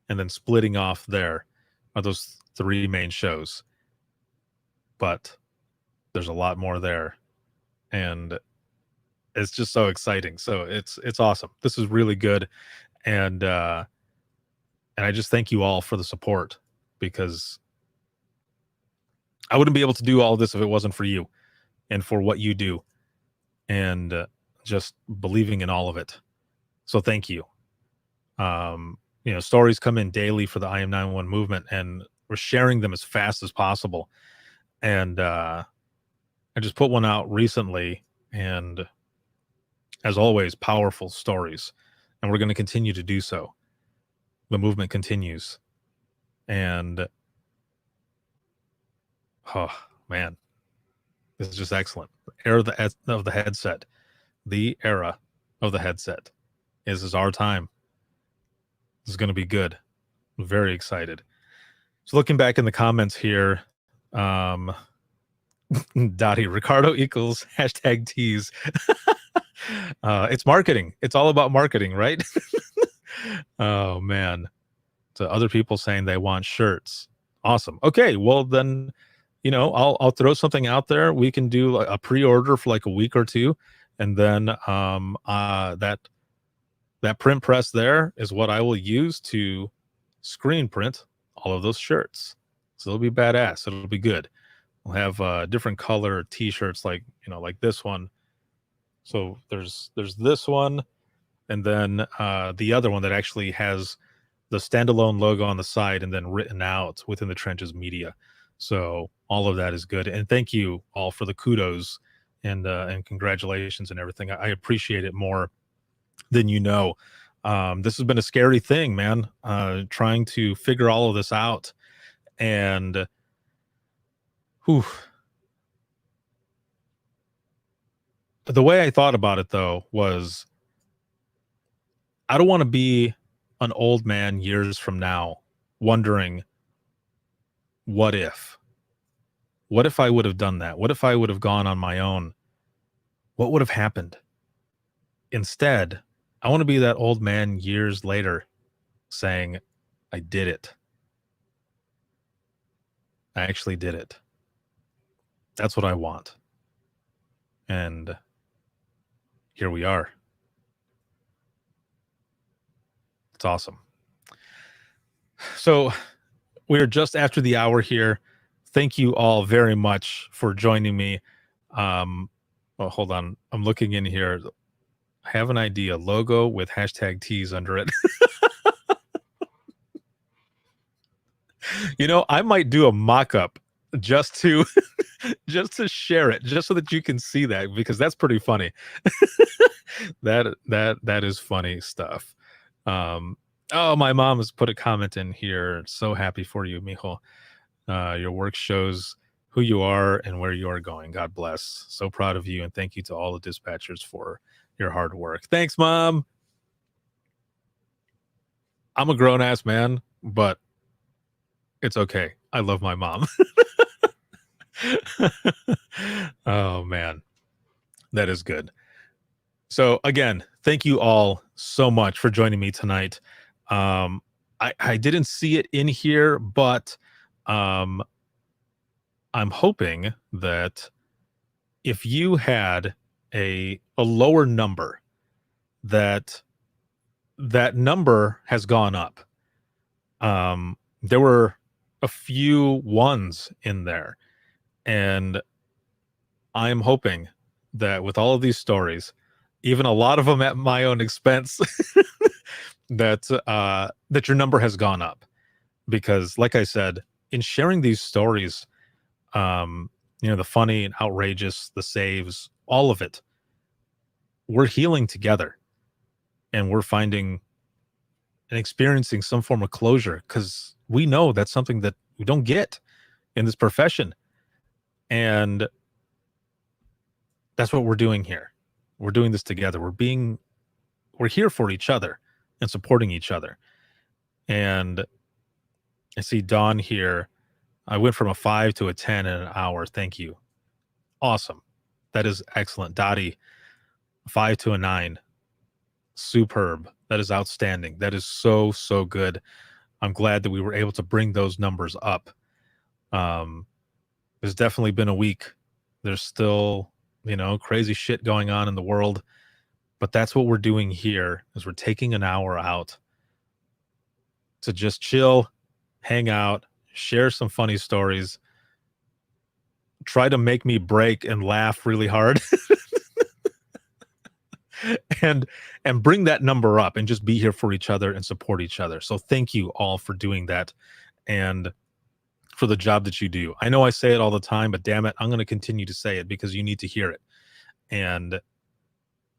and then splitting off there are those 3 main shows. but there's a lot more there, and it's just so exciting. So it's awesome. This is really good, and I just thank you all for the support, because I wouldn't be able to do all this if it wasn't for you and for what you do, and just believing in all of it. So thank you. Stories come in daily for the I Am 911 movement, and we're sharing them as fast as possible. And I just put one out recently, and as always, powerful stories, and we're going to continue to do so. The movement continues, and oh man, this is just excellent. Era of the headset. The era of the headset. This is our time. This is going to be good. I'm very excited. So looking back in the comments here, Dottie, Ricardo equals #tease. It's marketing. It's all about marketing, right? Oh man. So other people saying they want shirts. Awesome. Okay, well then, I'll throw something out there. We can do a pre-order for like a week or two, and then that print press there is what I will use to screen print all of those shirts. So it'll be badass. It'll be good. We'll have different color t-shirts, like this one. So there's this one, and then the other one that actually has the standalone logo on the side and then written out Within the Trenches Media. So all of that is good. And thank you all for the kudos and congratulations and everything. I appreciate it more than you know. This has been a scary thing, man, trying to figure all of this out. And the way I thought about it, though, was I don't want to be an old man years from now wondering, what if I would have done that? What if I would have gone on my own? What would have happened? Instead, I want to be that old man years later saying, I did it. I actually did it. That's what I want. And here we are. It's awesome. So we're just after the hour here. Thank you all very much for joining me. Well, hold on. I'm looking in here. I have an idea. Logo with #tease under it. I might do a mock-up just to share it, just so that you can see that, because that's pretty funny. that is funny stuff. Oh, my mom has put a comment in here. So happy for you, mijo. Your work shows who you are and where you are going. God bless. So proud of you, and thank you to all the dispatchers for your hard work. Thanks, Mom. I'm a grown-ass man, but it's okay. I love my mom. Oh, man. That is good. So, again, thank you all so much for joining me tonight. I didn't see it in here, but I'm hoping that if you had a lower number, that number has gone up. There were a few ones in there, and I'm hoping that with all of these stories, even a lot of them at my own expense, that your number has gone up. Because like I said, in sharing these stories, the funny and outrageous, the saves, all of it, we're healing together, and we're finding and experiencing some form of closure, because we know that's something that we don't get in this profession. And that's what we're doing here. We're doing this together. We're here for each other and supporting each other. And I see Dawn here. I went from a 5 to a 10 in an hour. Thank you. Awesome. That is excellent. Dottie, 5 to a 9. Superb. That is outstanding. That is so, so good. I'm glad that we were able to bring those numbers up. There's definitely been a week. There's still, crazy shit going on in the world. But that's what we're doing here is we're taking an hour out to just chill, hang out, share some funny stories, try to make me break and laugh really hard. and bring that number up and just be here for each other and support each other. So thank you all for doing that and for the job that you do. I know I say it all the time, but damn it, I'm going to continue to say it because you need to hear it. And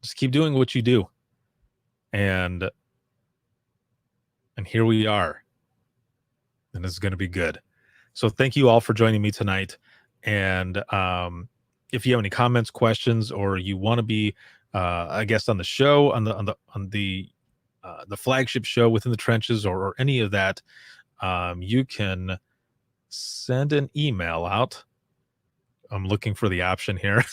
just keep doing what you do. And here we are. And it's going to be good. So thank you all for joining me tonight. And if you have any comments, questions, or you want to be a guest on the show, on the flagship show Within the Trenches, or any of that, you can send an email out. I'm looking for the option here.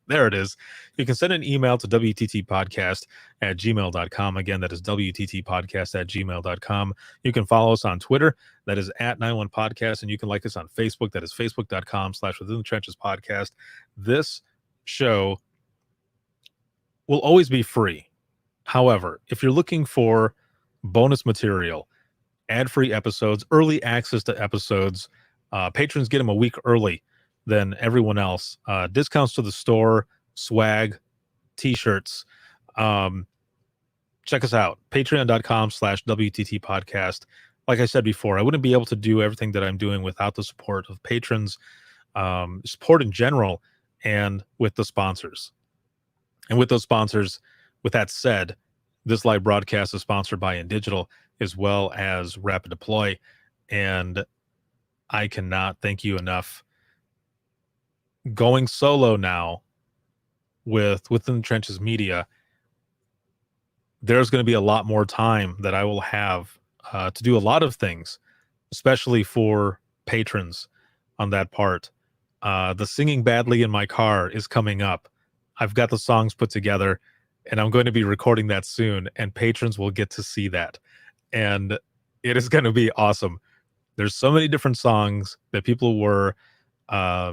There it is. You can send an email to wttpodcast@gmail.com. Again, that is wttpodcast@gmail.com. You can follow us on Twitter. That is @91podcast. And you can like us on Facebook. That is facebook.com/Within the Trenches podcast. This show will always be free. However, if you're looking for bonus material, ad-free episodes, early access to episodes, patrons get them a week early than everyone else. Discounts to the store, swag, t-shirts. Check us out. Patreon.com/WTT podcast. Like I said before, I wouldn't be able to do everything that I'm doing without the support of patrons, support in general, and with the sponsors. And with those sponsors, with that said, this live broadcast is sponsored by InDigital as well as Rapid Deploy. And I cannot thank you enough. Going solo now with Within the Trenches Media, there's going to be a lot more time that I will have to do a lot of things, especially for patrons on that part. The Singing Badly in My Car is coming up. I've got the songs put together, and I'm going to be recording that soon, and patrons will get to see that. And it is going to be awesome. There's so many different songs that people were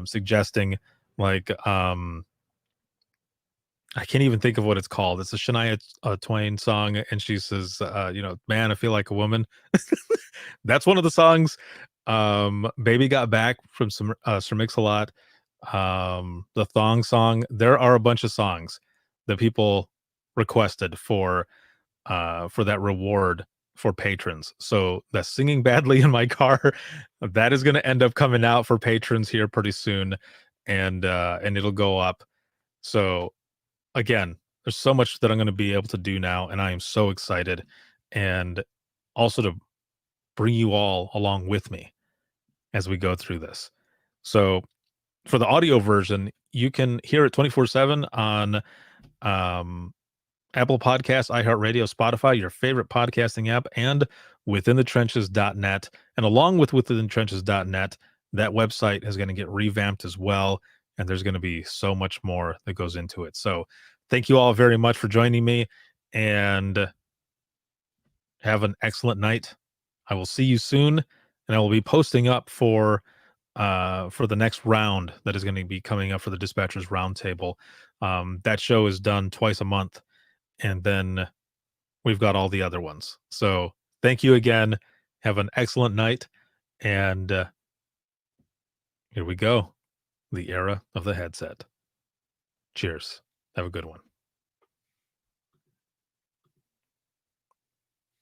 suggesting, like I can't even think of what it's called. It's a Shania Twain song, and she says, man, I feel like a woman. That's one of the songs. Baby Got Back from Sir Mix-a-Lot. The Thong song. There are a bunch of songs that people requested for that reward for patrons. So the Singing Badly in My Car, that is going to end up coming out for patrons here pretty soon, and it'll go up. So again, there's so much that I'm going to be able to do now, and I am so excited, and also to bring you all along with me as we go through this. So for the audio version, you can hear it 24/7 on Apple Podcasts, iHeartRadio, Spotify, your favorite podcasting app, and withinthetrenches.net. And along with withinthetrenches.net, that website is going to get revamped as well. And there's going to be so much more that goes into it. So thank you all very much for joining me, and have an excellent night. I will see you soon, and I will be posting up for the next round that is going to be coming up for the Dispatchers Roundtable. That show is done twice a month, and then we've got all the other ones. So thank you again. Have an excellent night, and here we go. The era of the headset. Cheers. Have a good one.